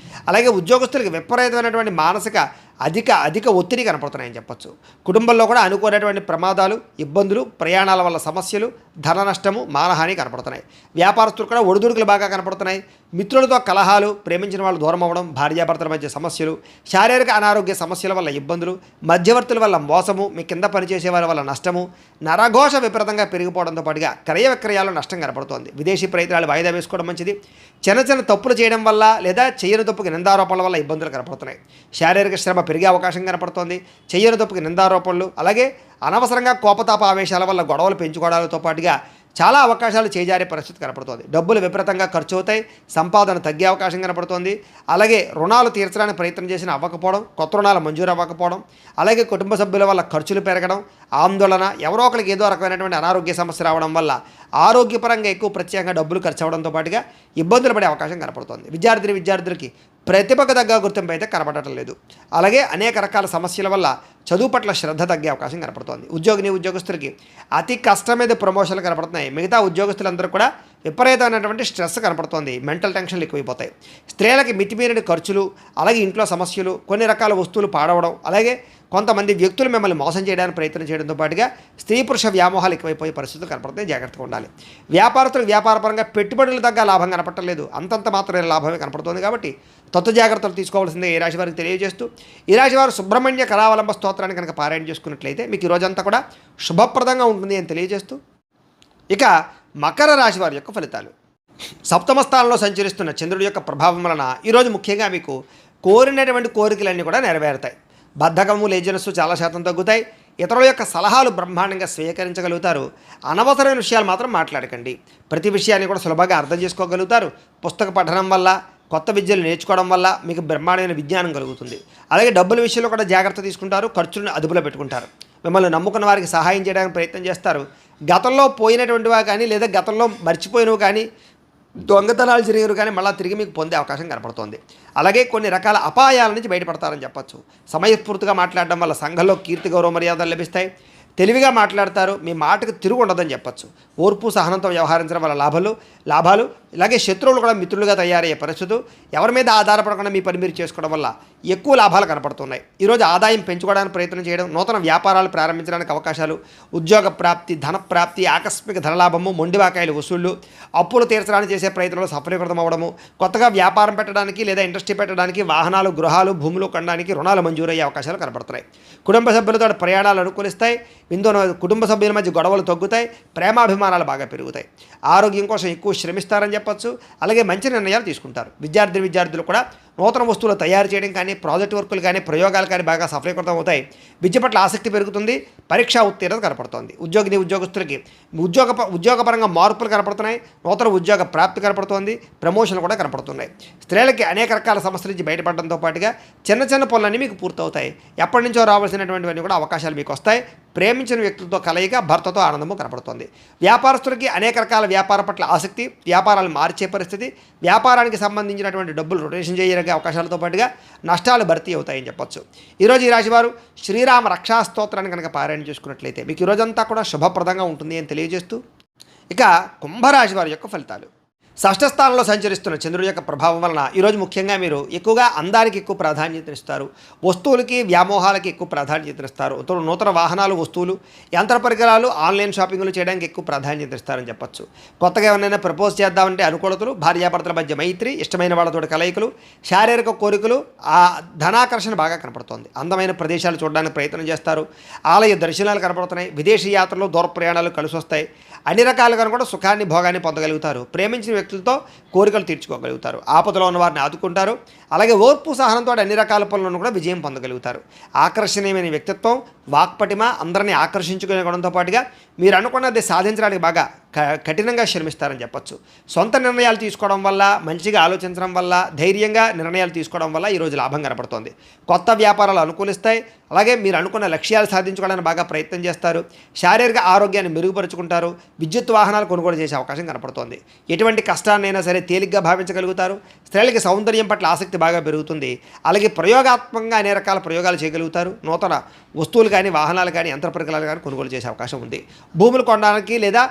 అలాగే ఉద్యోగస్తులకు విపరీతమైనటువంటి మానసిక అధిక ఒత్తిడి కనపడుతున్నాయని చెప్పొచ్చు. కుటుంబంలో కూడా అనుకోనటువంటి ప్రమాదాలు, ఇబ్బందులు, ప్రయాణాల వల్ల సమస్యలు, ధన నష్టము, మానహాని కనపడుతున్నాయి. వ్యాపారస్తులు కూడా ఒడిదుడుకులు బాగా కనపడుతున్నాయి. మిత్రులతో కలహాలు, ప్రేమించిన వాళ్ళు దూరం అవ్వడం, భార్యాభర్తల మధ్య సమస్యలు, శారీరక అనారోగ్య సమస్యల వల్ల ఇబ్బందులు, మధ్యవర్తుల వల్ల మోసము, మీ కింద పనిచేసే వారి వల్ల నష్టము, నరఘోష విపరీతంగా పెరిగిపోవడంతో పాటుగా క్రయ విక్రయాల్లో నష్టం కనపడుతోంది. విదేశీ ప్రయత్నాలు వాయిదా వేసుకోవడం మంచిది. చిన్న తప్పులు చేయడం వల్ల లేదా చేయని తప్పుకి నిందారోపణల వల్ల ఇబ్బందులు కనపడుతున్నాయి. శారీరక శ్రమ పెరిగే అవకాశం కనపడుతోంది. చేయని తప్పుకి నిందారోపణలు, అలాగే అనవసరంగా కోపతాప ఆవేశాల వల్ల గొడవలు పెంచుకోవడాలతో పాటుగా చాలా అవకాశాలు చేజారే పరిస్థితి కనపడుతోంది. డబ్బులు విపరీతంగా ఖర్చు అవుతాయి, సంపాదన తగ్గే అవకాశం కనపడుతోంది. అలాగే రుణాలు తీర్చడానికి ప్రయత్నం చేసిన అవ్వకపోవడం, కొత్త రుణాలు మంజూరు అవ్వకపోవడం, అలాగే కుటుంబ సభ్యుల వల్ల ఖర్చులు పెరగడం, ఆందోళన, ఎవరో ఒకరికి ఏదో రకమైనటువంటి అనారోగ్య సమస్య రావడం వల్ల ఆరోగ్యపరంగా ఎక్కువ ప్రత్యేకంగా డబ్బులు ఖర్చు అవడంతో పాటుగా ఇబ్బందులు పడే అవకాశం కనపడుతోంది. విద్యార్థులకి ప్రతిభకు తగ్గ గుర్తింపు అయితే కనపడటం లేదు. అలాగే అనేక రకాల సమస్యల వల్ల చదువు పట్ల శ్రద్ధ తగ్గే అవకాశం కనపడుతోంది. ఉద్యోగస్తులకి అతి కష్టం మీద ప్రమోషన్లు కనపడుతున్నాయి. మిగతా ఉద్యోగస్తులందరూ కూడా విపరీతమైనటువంటి స్ట్రెస్ కనపడుతోంది. మెంటల్ టెన్షన్లు ఎక్కువైపోతాయి. స్త్రీలకి మితిమీరిన ఖర్చులు, అలాగే ఇంట్లో సమస్యలు, కొన్ని రకాల వస్తువులు పాడవడం, అలాగే కొంతమంది వ్యక్తులు మిమ్మల్ని మోసం చేయడానికి ప్రయత్నం చేయడంతో పాటుగా స్త్రీ పురుష వ్యామోహాలు ఎక్కువైపోయే పరిస్థితులు కనపడుతున్నాయి. జాగ్రత్తగా ఉండాలి. వ్యాపారస్తులకు వ్యాపారపరంగా పెట్టుబడులు తగ్గ లాభం కనపడలేదు, అంతంత మాత్రమే లాభమే కనపడుతుంది. కాబట్టి జాగ్రత్తలు తీసుకోవాల్సిందే ఈ రాశి వారికి తెలియజేస్తూ, ఈ రాశి వారు సుబ్రహ్మణ్య కరావలంబ స్తోత్రాన్ని కనుక పారాయణ చేసుకున్నట్లయితే మీకు ఈ రోజంతా కూడా శుభప్రదంగా ఉంటుంది అని తెలియజేస్తూ, ఇక మకర రాశి వారి యొక్క ఫలితాలు. సప్తమ స్థానంలో సంచరిస్తున్న చంద్రుడి యొక్క ప్రభావం వలన ఈరోజు ముఖ్యంగా మీకు కోరినటువంటి కోరికలన్నీ కూడా నెరవేరుతాయి. బద్ధకము, లేజినెస్ చాలా శాతం తగ్గుతాయి. ఇతరుల యొక్క సలహాలు బ్రహ్మాండంగా స్వీకరించగలుగుతారు. అనవసరమైన విషయాలు మాత్రం మాట్లాడకండి. ప్రతి విషయాన్ని కూడా సులభంగా అర్థం చేసుకోగలుగుతారు. పుస్తక పఠనం వల్ల, కొత్త విద్యలు నేర్చుకోవడం వల్ల మీకు బ్రహ్మాండమైన విజ్ఞానం కలుగుతుంది. అలాగే డబ్బుల విషయంలో కూడా జాగ్రత్త తీసుకుంటారు. ఖర్చులను అదుపులో పెట్టుకుంటారు. మిమ్మల్ని నమ్ముకున్న వారికి సహాయం చేయడానికి ప్రయత్నం చేస్తారు. గతంలో పోయినటువంటివా కానీ, లేదా గతంలో మర్చిపోయినవి కానీ, దొంగతనాలు జరిగారు కానీ మళ్ళీ తిరిగి మీకు పొందే అవకాశం కనపడుతోంది. అలాగే కొన్ని రకాల అపాయాల నుంచి బయటపడతారని చెప్పచ్చు. సమయస్ఫూర్తిగా మాట్లాడడం వల్ల సంఘంలో కీర్తి, గౌరవ మర్యాదలు లభిస్తాయి. తెలివిగా మాట్లాడతారు. మీ మాటకు తిరుగు ఉండదని చెప్పచ్చు. ఓర్పు, సహనంతో వ్యవహరించడం వల్ల లాభాలు ఇలాగే శత్రువులు కూడా మిత్రులుగా తయారయ్యే పరిస్థితులు. ఎవరి మీద ఆధారపడకుండా మీ పని మీరు చేసుకోవడం వల్ల ఎక్కువ లాభాలు కనపడుతున్నాయి. ఈరోజు ఆదాయం పెంచుకోవడానికి ప్రయత్నం చేయడం, నూతన వ్యాపారాలు ప్రారంభించడానికి అవకాశాలు, ఉద్యోగ ప్రాప్తి, ధన ప్రాప్తి, ఆకస్మిక ధనలాభము, మొండివాకాయలు వసూళ్లు, అప్పులు తీర్చడానికి చేసే ప్రయత్నంలో సఫలీకృతం అవ్వడము, కొత్తగా వ్యాపారం పెట్టడానికి లేదా ఇండస్ట్రీ పెట్టడానికి, వాహనాలు, గృహాలు, భూములు కొనడానికి రుణాలు మంజూరయ్యే అవకాశాలు కనపడుతున్నాయి. కుటుంబ సభ్యులతో ప్రయాణాలు అనుకూలిస్తాయి. కుటుంబ సభ్యుల మధ్య గొడవలు తగ్గుతాయి. ప్రేమాభిమానాలు బాగా పెరుగుతాయి. ఆరోగ్యం కోసం ఎక్కువ శ్రమిస్తారని చెప్పచ్చు. అలాగే మంచి నిర్ణయాలు తీసుకుంటారు. విద్యార్థులు కూడా నూతన వస్తువులు తయారు చేయడం కానీ, ప్రాజెక్ట్ వర్కులు కానీ, ప్రయోగాలు కానీ బాగా సఫలీకృతం అవుతాయి. విద్య పట్ల ఆసక్తి పెరుగుతుంది. పరీక్షా ఉత్తీర్ణత కనపడుతోంది. ఉద్యోగస్తులకి ఉద్యోగపరంగా మార్పులు కనపడుతున్నాయి. నూతన ఉద్యోగ ప్రాప్తి కనపడుతోంది. ప్రమోషన్లు కూడా కనపడుతున్నాయి. స్త్రీలకి అనేక రకాల సమస్యల నుంచి బయటపడడంతో పాటుగా చిన్న పనులన్నీ మీకు పూర్తవుతాయి. ఎప్పటి నుంచో రావాల్సినటువంటివన్నీ కూడా అవకాశాలు మీకు వస్తాయి. ప్రేమించిన వ్యక్తులతో కలయిక, భర్తతో ఆనందము కనపడుతుంది. వ్యాపారస్తులకి అనేక రకాల వ్యాపారం పట్ల ఆసక్తి, వ్యాపారాలు మార్చే పరిస్థితి, వ్యాపారానికి సంబంధించినటువంటి డబ్బులు రొటేషన్ చేయగలిగే అవకాశాలతో పాటుగా నష్టాలు భర్తీ అవుతాయని చెప్పొచ్చు. ఈరోజు ఈ రాశివారు శ్రీరామ రక్షా స్తోత్రాన్ని కనుక పారాయణ చేసుకున్నట్లయితే మీకు ఈరోజంతా కూడా శుభప్రదంగా ఉంటుంది అని తెలియజేస్తూ, ఇక కుంభరాశి వారి యొక్క ఫలితాలు. షష్ఠ స్థానంలో సంచరిస్తున్న చంద్రుడి యొక్క ప్రభావం వలన ఈరోజు ముఖ్యంగా మీరు ఎక్కువగా అందానికి ఎక్కువ ప్రాధాన్యతనిస్తారు. వస్తువులకి, వ్యామోహాలకి ఎక్కువ ప్రాధాన్యతనిస్తారు. నూతన వాహనాలు, వస్తువులు, యంత్ర పరికరాలు, ఆన్లైన్ షాపింగ్లు చేయడానికి ఎక్కువ ప్రాధాన్యత ఇస్తారని చెప్పచ్చు. కొత్తగా ఎవరైనా ప్రపోజ్ చేద్దామంటే అనుకూలతలు, భార్యాభర్తల మధ్య మైత్రి, ఇష్టమైన వాళ్ళతో కలయికలు, శారీరక కోరికలు, ఆ ధనాకర్షణ బాగా కనపడుతోంది. అందమైన ప్రదేశాలు చూడడానికి ప్రయత్నం చేస్తారు. ఆలయ దర్శనాలు కనపడుతున్నాయి. విదేశీ యాత్రలు, దూర ప్రయాణాలు కలిసి వస్తాయి. అన్ని రకాలుగా కూడా సుఖాన్ని, భోగాన్ని పొందగలుగుతారు. ప్రేమించిన వ్యక్తులతో కోరికలు తీర్చుకోగలుగుతారు. ఆపదలో ఉన్న వారిని ఆదుకుంటారు. అలాగే ఓర్పు, సహనంతో అన్ని రకాల పనులను కూడా విజయం పొందగలుగుతారు. ఆకర్షణీయమైన వ్యక్తిత్వం, వాక్పటిమ, అందరినీ ఆకర్షించుకునే గుణంతో పాటుగా మీరు అనుకున్నది సాధించడానికి బాగా కఠినంగా శ్రమిస్తారని చెప్పచ్చు. సొంత నిర్ణయాలు తీసుకోవడం వల్ల, మంచిగా ఆలోచించడం వల్ల, ధైర్యంగా నిర్ణయాలు తీసుకోవడం వల్ల ఈరోజు లాభం కనపడుతోంది. కొత్త వ్యాపారాలు అనుకూలిస్తాయి. అలాగే మీరు అనుకున్న లక్ష్యాలు సాధించుకోవడానికి బాగా ప్రయత్నం చేస్తారు. శారీరక ఆరోగ్యాన్ని మెరుగుపరుచుకుంటారు. విద్యుత్ వాహనాలు కొనుగోలు చేసే అవకాశం కనపడుతోంది. ఎటువంటి కష్టాన్నైనా సరే తేలిగ్గా భావించగలుగుతారు. స్త్రీలకి సౌందర్యం పట్ల ఆసక్తి బాగా పెరుగుతుంది. అలాగే ప్రయోగాత్మకంగా అనేక రకాల ప్రయోగాలు చేయగలుగుతారు. నూతన వస్తువులు కానీ, వాహనాలు కానీ, యంత్ర పరికరాలు కానీ కొనుగోలు చేసే అవకాశం ఉంది. భూములు కొనడానికి లేదా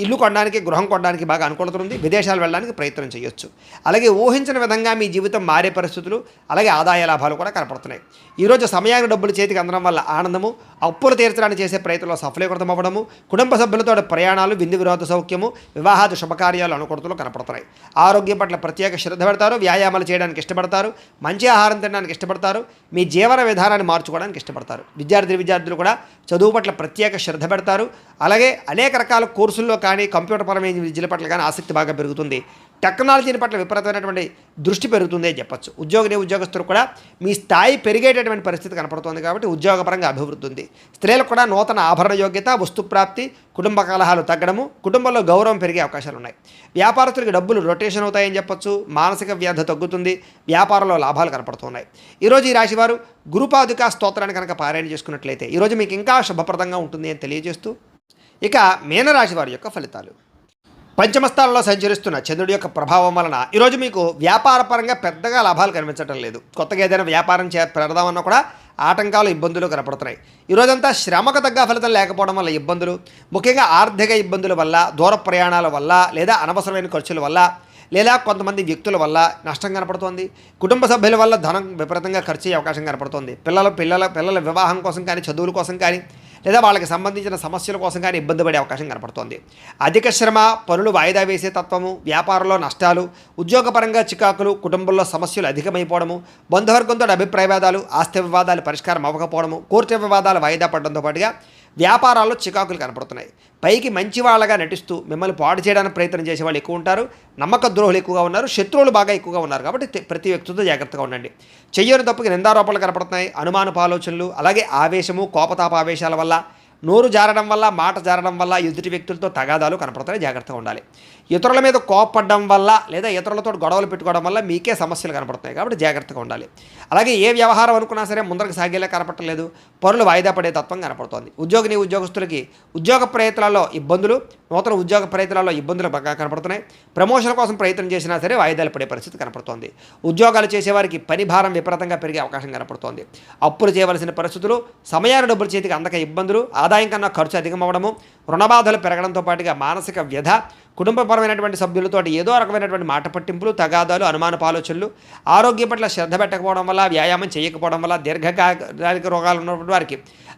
ఇల్లు కొనడానికి, గృహం కొనడానికి బాగా అనుకూలత ఉంది. విదేశాలు వెళ్ళడానికి ప్రయత్నం చేయొచ్చు. అలాగే ఊహించిన విధంగా మీ జీవితం మారే పరిస్థితులు, అలాగే ఆదాయ లాభాలు కూడా కనపడుతున్నాయి. ఈరోజు సమయానికి డబ్బులు చేతికి అందడం వల్ల ఆనందము, అప్పులు తీర్చడానికి చేసే ప్రయత్నంలో సఫలీకృతం అవ్వడము, కుటుంబ సభ్యులతో ప్రయాణాలు, విందు వినోద సౌఖ్యము, వివాహాది శుభకార్యాలు అనుకూలతలు కనపడుతున్నాయి. ఆరోగ్యం పట్ల ప్రత్యేక శ్రద్ధ పెడతారు. వ్యాయామాలు చేయడానికి ఇష్టపడతారు. మంచి ఆహారం తినడానికి ఇష్టపడతారు. మీ జీవన విధానాన్ని మార్చుకోవడానికి ఇష్టపడతారు. విద్యార్థులు కూడా చదువు పట్ల ప్రత్యేక శ్రద్ధ పెడతారు. అలాగే అనేక రకాల కోర్సులు కోర్సుల్లో కానీ కంప్యూటర్ పరమైన విద్యల పట్ల కానీ ఆసక్తి బాగా పెరుగుతుంది. టెక్నాలజీని పట్ల విపరీతమైనటువంటి దృష్టి పెరుగుతుంది అని చెప్పచ్చు. ఉద్యోగస్తులు కూడా మీ స్థాయి పెరిగేటటువంటి పరిస్థితి కనపడుతుంది కాబట్టి ఉద్యోగపరంగా అభివృద్ధి ఉంది. స్త్రీలకు కూడా నూతన ఆభరణ యోగ్యత, వస్తుప్రాప్తి, కుటుంబ కలహాలు తగ్గడము, కుటుంబంలో గౌరవం పెరిగే అవకాశాలు ఉన్నాయి. వ్యాపారస్తులకి డబ్బులు రొటేషన్ అవుతాయని చెప్పచ్చు. మానసిక వ్యాధి తగ్గుతుంది. వ్యాపారంలో లాభాలు కనపడుతున్నాయి. ఈరోజు ఈ రాశివారు గురుపాదుకా స్తోత్రాన్ని కనుక పారాయణ చేసుకున్నట్లయితే ఈరోజు మీకు ఇంకా శుభప్రదంగా ఉంటుంది అని తెలియజేస్తూ, ఇక మీనరాశి వారి యొక్క ఫలితాలు. పంచమస్థానంలో సంచరిస్తున్న చంద్రుడి యొక్క ప్రభావం వలన ఈరోజు మీకు వ్యాపారపరంగా పెద్దగా లాభాలు కనిపించడం లేదు. కొత్తగా ఏదైనా వ్యాపారం పెడదామన్నా కూడా ఆటంకాలు, ఇబ్బందులు కనపడుతున్నాయి. ఈరోజంతా శ్రమకు తగ్గ ఫలితం లేకపోవడం వల్ల ఇబ్బందులు, ముఖ్యంగా ఆర్థిక ఇబ్బందుల వల్ల, దూర ప్రయాణాల వల్ల, లేదా అనవసరమైన ఖర్చుల వల్ల, లేదా కొంతమంది వ్యక్తుల వల్ల నష్టం కనపడుతోంది. కుటుంబ సభ్యుల వల్ల ధనం విపరీతంగా ఖర్చు అయ్యే అవకాశం కనపడుతోంది. పిల్లల వివాహం కోసం కానీ, చదువుల కోసం కానీ, లేదా వాళ్ళకి సంబంధించిన సమస్యల కోసం కానీ ఇబ్బంది పడే అవకాశం కనపడుతోంది. అధిక శ్రమ, పనులు వాయిదా వేసే తత్వము, వ్యాపారంలో నష్టాలు, ఉద్యోగపరంగా చికాకులు, కుటుంబంలో సమస్యలు అధికమైపోవడము, బంధువర్గంతో అభిప్రాయ వివాదాలు, ఆస్తి వివాదాలు పరిష్కారం అవ్వకపోవడము, కోర్టు వివాదాలు వాయిదా పడడంతో పాటుగా వ్యాపారాల్లో చికాకులు కనపడుతున్నాయి. పైకి మంచి వాళ్ళగా నటిస్తూ మిమ్మల్ని పాడు చేయడానికి ప్రయత్నం చేసే వాళ్ళు ఎక్కువ ఉంటారు. నమ్మక ద్రోహులు ఎక్కువగా ఉన్నారు. శత్రువులు బాగా ఎక్కువగా ఉన్నారు. కాబట్టి ప్రతి వ్యక్తితో జాగ్రత్తగా ఉండండి. చెయ్యని తప్పుకి నిందారోపణలు కనపడుతున్నాయి. అనుమానపు ఆలోచనలు, అలాగే ఆవేశము, కోపతాప ఆవేశాల వల్ల, నోరు జారడం వల్ల, మాట జారడం వల్ల ఎదుటి వ్యక్తులతో తగాదాలు కనపడుతున్నాయి. జాగ్రత్తగా ఉండాలి. ఇతరుల మీద కోపపడడం వల్ల, లేదా ఇతరులతో గొడవలు పెట్టుకోవడం వల్ల మీకే సమస్యలు కనపడుతున్నాయి. కాబట్టి జాగ్రత్తగా ఉండాలి. అలాగే ఏ వ్యవహారం అనుకున్నా సరే ముందరకు సాగేలా కనపడలేదు. పనులు వాయిదా పడే తత్వం కనపడుతోంది. ఉద్యోగస్తులకి ఉద్యోగ ప్రయత్నాల్లో ఇబ్బందులు, నూతన ఉద్యోగ ప్రయత్నాల్లో ఇబ్బందులు బాగా కనపడుతున్నాయి. ప్రమోషన్ కోసం ప్రయత్నం చేసినా సరే వాయిదాలు పడే పరిస్థితి కనపడుతోంది. ఉద్యోగాలు చేసేవారికి పని భారం విపరీతంగా పెరిగే అవకాశం కనపడుతోంది. అప్పులు చేయవలసిన పరిస్థితులు, సమయాన్ని డబ్బులు చేతికి అందక ఇబ్బందులు, ఆదాయం కన్నా ఖర్చు అధికమవడము, రుణబాధలు పెరగడంతో పాటుగా మానసిక వ్యధ, కుటుంబపరమైనటువంటి సభ్యులతో ఏదో రకమైనటువంటి మాట పట్టింపులు, తగాదాలు, అనుమానపు ఆలోచనలు, ఆరోగ్యం పట్ల శ్రద్ధ పెట్టకపోవడం వల్ల, వ్యాయామం చేయకపోవడం వల్ల, దీర్ఘకాలిక రోగాలు ఉన్నటువంటి వారికి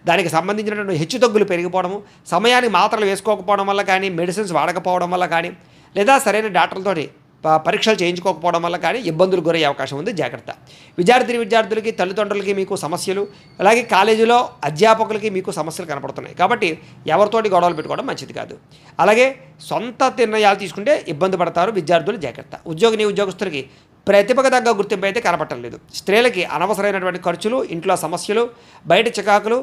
దానికి సంబంధించినటువంటి హెచ్చుతగ్గులు పెరిగిపోవడము, సమయానికి మాత్రలు వేసుకోకపోవడం వల్ల కానీ, మెడిసిన్స్ వాడకపోవడం వల్ల కానీ, లేదా సరైన డాక్టర్లతోటి పరీక్షలు చేయించుకోకపోవడం వల్ల కానీ ఇబ్బందులు గురయ్యే అవకాశం ఉంది. జాగ్రత్త. విద్యార్థులకి, తల్లిదండ్రులకి మీకు సమస్యలు, అలాగే కాలేజీలో అధ్యాపకులకి మీకు సమస్యలు కనపడుతున్నాయి. కాబట్టి ఎవరితోటి గొడవలు పెట్టుకోవడం మంచిది కాదు. అలాగే సొంత నిర్ణయాలు తీసుకుంటే ఇబ్బంది పడతారు విద్యార్థులు. జాగ్రత్త. ఉద్యోగస్తులకి ప్రతిభకు తగ్గ గుర్తింపు అయితే కనపడటం లేదు. స్త్రీలకి అనవసరమైనటువంటి ఖర్చులు, ఇంట్లో సమస్యలు, బయట చికాకులు,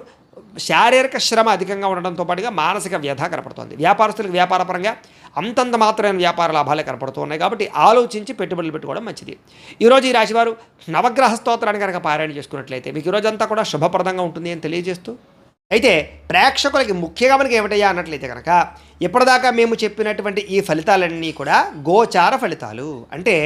శారీరక శ్రమ అధికంగా ఉండడంతో పాటుగా మానసిక వ్యధ కనపడుతుంది. వ్యాపారస్తులకు వ్యాపారపరంగా అంతంత మాత్రమైన వ్యాపార లాభాలే కనపడుతూ ఉన్నాయి. కాబట్టి ఆలోచించి పెట్టుబడులు పెట్టుకోవడం మంచిది. ఈరోజు ఈ రాశివారు నవగ్రహ స్తోత్రాన్ని కనుక పారాయణ చేసుకున్నట్లయితే మీకు ఈరోజంతా కూడా శుభప్రదంగా ఉంటుంది అని తెలియజేస్తూ, అయితే ప్రేక్షకులకి ముఖ్యంగా మనకి ఏమిటయ్యా అన్నట్లయితే కనుక ఇప్పటిదాకా మేము చెప్పినటువంటి ఈ ఫలితాలన్నీ కూడా గోచార ఫలితాలు. అంటే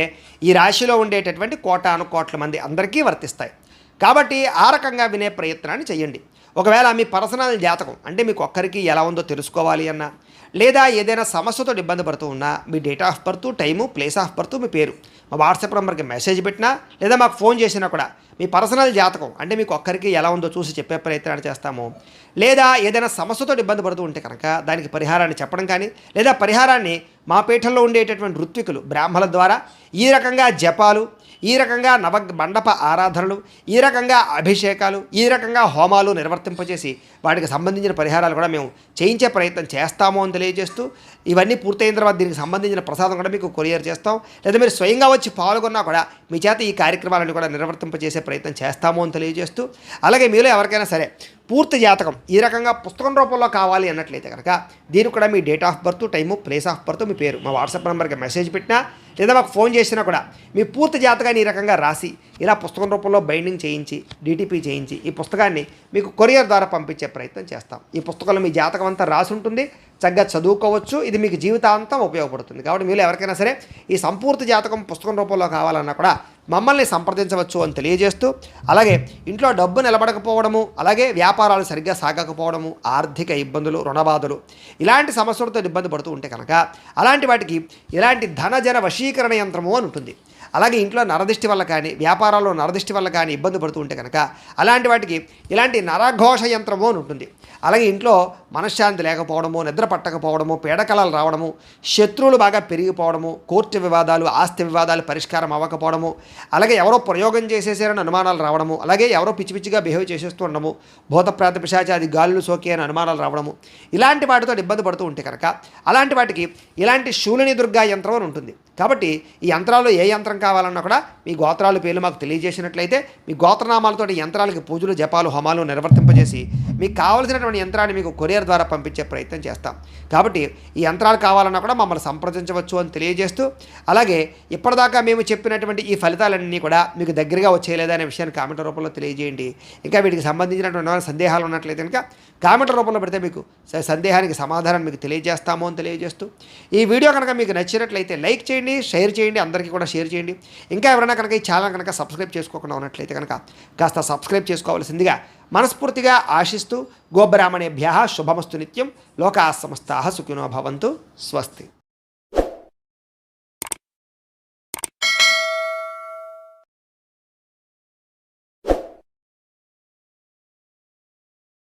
ఈ రాశిలో ఉండేటటువంటి కోటాను కోట్ల మంది అందరికీ వర్తిస్తాయి. కాబట్టి ఆ రకంగా వినే ప్రయత్నాన్ని చేయండి. ఒకవేళ మీ పర్సనల్ జాతకం అంటే మీకు ఒక్కరికి ఎలా ఉందో తెలుసుకోవాలి అన్నా, లేదా ఏదైనా సమస్యతో ఇబ్బంది పడుతూ ఉన్నా మీ date of birth, time, place of birth, మీ పేరు మా వాట్సాప్ నెంబర్కి మెసేజ్ పెట్టినా, లేదా మాకు ఫోన్ చేసినా కూడా మీ పర్సనల్ జాతకం అంటే మీకు ఒక్కరికి ఎలా ఉందో చూసి చెప్పే ప్రయత్నాన్ని చేస్తాము. లేదా ఏదైనా సమస్యతో ఇబ్బంది పడుతూ ఉంటే కనుక దానికి పరిహారాన్ని చెప్పడం కానీ, లేదా పరిహారాన్ని మా పీఠంలో ఉండేటటువంటి ఋత్వికులు, బ్రాహ్మణుల ద్వారా ఈ రకంగా జపాలు, ఈ రకంగా మండప ఆరాధనలు, ఈ రకంగా అభిషేకాలు, ఈ రకంగా హోమాలు నిర్వర్తింపజేసి వాటికి సంబంధించిన పరిహారాలు కూడా మేము చేయించే ప్రయత్నం చేస్తాము అని తెలియజేస్తూ, ఇవన్నీ పూర్తయిన తర్వాత దీనికి సంబంధించిన ప్రసాదం కూడా మీకు కొరియర్ చేస్తాం. లేదా మీరు స్వయంగా వచ్చి పాల్గొన్నా కూడా మీ చేత ఈ కార్యక్రమాలను కూడా నిర్వర్తింపజేసే ప్రయత్నం చేస్తాము అని తెలియజేస్తూ, అలాగే మీలో ఎవరికైనా సరే పూర్తి జాతకం ఈ రకంగా పుస్తకం రూపంలో కావాలి అన్నట్లయితే కనుక దీనికి కూడా మీ date of birth, time, place of birth, మీ పేరు మా వాట్సాప్ నెంబర్కి మెసేజ్ పెట్టినా, లేదా మాకు ఫోన్ చేసినా కూడా మీ పూర్తి జాతకాన్ని ఈ రకంగా రాసి ఇలా పుస్తకం రూపంలో బైండింగ్ చేయించి, డిటిపి చేయించి ఈ పుస్తకాన్ని మీకు కొరియర్ ద్వారా పంపించే ప్రయత్నం చేస్తాం. ఈ పుస్తకంలో మీ జాతకం అంతా రాసి ఉంటుంది. చక్కగా చదువుకోవచ్చు. ఇది మీకు జీవితాంతం ఉపయోగపడుతుంది. కాబట్టి మీరు ఎవరికైనా సరే ఈ సంపూర్తి జాతకం పుస్తకం రూపంలో కావాలన్నా కూడా మమ్మల్ని సంప్రదించవచ్చు అని తెలియజేస్తూ, అలాగే ఇంట్లో డబ్బు నిలబడకపోవడము, అలాగే వ్యాపారాలు సరిగ్గా సాగకపోవడము, ఆర్థిక ఇబ్బందులు, రుణబాధలు ఇలాంటి సమస్యలతో ఇబ్బంది పడుతూ ఉంటే కనుక అలాంటి వాటికి ఇలాంటి ధనజన వశీకరణ యంత్రము అని ఉంటుంది. అలాగే ఇంట్లో నరదిష్టి వల్ల కానీ వ్యాపారాల్లో నరదిష్టి వల్ల కానీ ఇబ్బంది పడుతూ ఉంటే కనుక అలాంటి వాటికి ఇలాంటి నరఘోష యంత్రము అని ఉంటుంది. అలాగే ఇంట్లో మనశ్శాంతి లేకపోవడము, నిద్ర పట్టకపోవడము, పీడకలలు రావడము, శత్రువులు బాగా పెరిగిపోవడము, కోర్టు వివాదాలు, ఆస్తి వివాదాలు పరిష్కారం అవ్వకపోవడము, అలాగే ఎవరో ప్రయోగం చేసేసారని అనుమానాలు రావడము, అలాగే ఎవరో పిచ్చి పిచ్చిగా బిహేవ్ చేసేస్తూ ఉండడము, భూత ప్రేత పిశాచాది గాలులు సోకే అని అనుమానాలు రావడము, ఇలాంటి వాటితో ఇబ్బంది పడుతూ ఉంటే కనుక అలాంటి వాటికి ఇలాంటి శూలిని దుర్గా యంత్రం అని ఉంటుంది. కాబట్టి ఈ యంత్రాల్లో ఏ యంత్రం కావాలన్నా కూడా మీ గోత్రాల పేర్లు మాకు తెలియజేసినట్లయితే మీ గోత్రనామాలతో యంత్రాలకి పూజలు, జపాలు, హోమాలు నిర్వర్తింపజేసి మీకు కావలసినటువంటి యంత్రాన్ని మీకు కొరియర్ ద్వారా పంపించే ప్రయత్నం చేస్తాం. కాబట్టి ఈ యంత్రాలు కావాలన్నా కూడా మమ్మల్ని సంప్రదించవచ్చు అని తెలియజేస్తూ, అలాగే ఇప్పటిదాకా మేము చెప్పినటువంటి ఈ ఫలితాలన్నీ కూడా మీకు దగ్గరగా వచ్చేయలేదా అనే విషయాన్ని కామెంట్ రూపంలో తెలియజేయండి. ఇంకా వీటికి సంబంధించినటువంటి సందేహాలు ఉన్నట్లయితే కనుక కామెంట్ రూపంలో పెడితే మీకు సందేహానికి సమాధానం మీకు తెలియజేస్తాము అని తెలియజేస్తూ, ఈ వీడియో కనుక మీకు నచ్చినట్లయితే లైక్ చేయండి, షేర్ చేయండి, అందరికీ కూడా షేర్ చేయండి. ఇంకా ఎవరైనా కనుక ఈ ఛానల్ కనుక సబ్స్క్రైబ్ చేసుకోకుండా ఉన్నట్లయితే కనుక కాస్త సబ్స్క్రైబ్ చేసుకోవాల్సిందిగా మనస్ఫూర్తిగా ఆశిస్తూ, గోబ్రాహ్మణేభ్యః శుభమస్తు నిత్యం, లోకాః సమస్తాః సుఖినో భవంతు. స్వస్తి.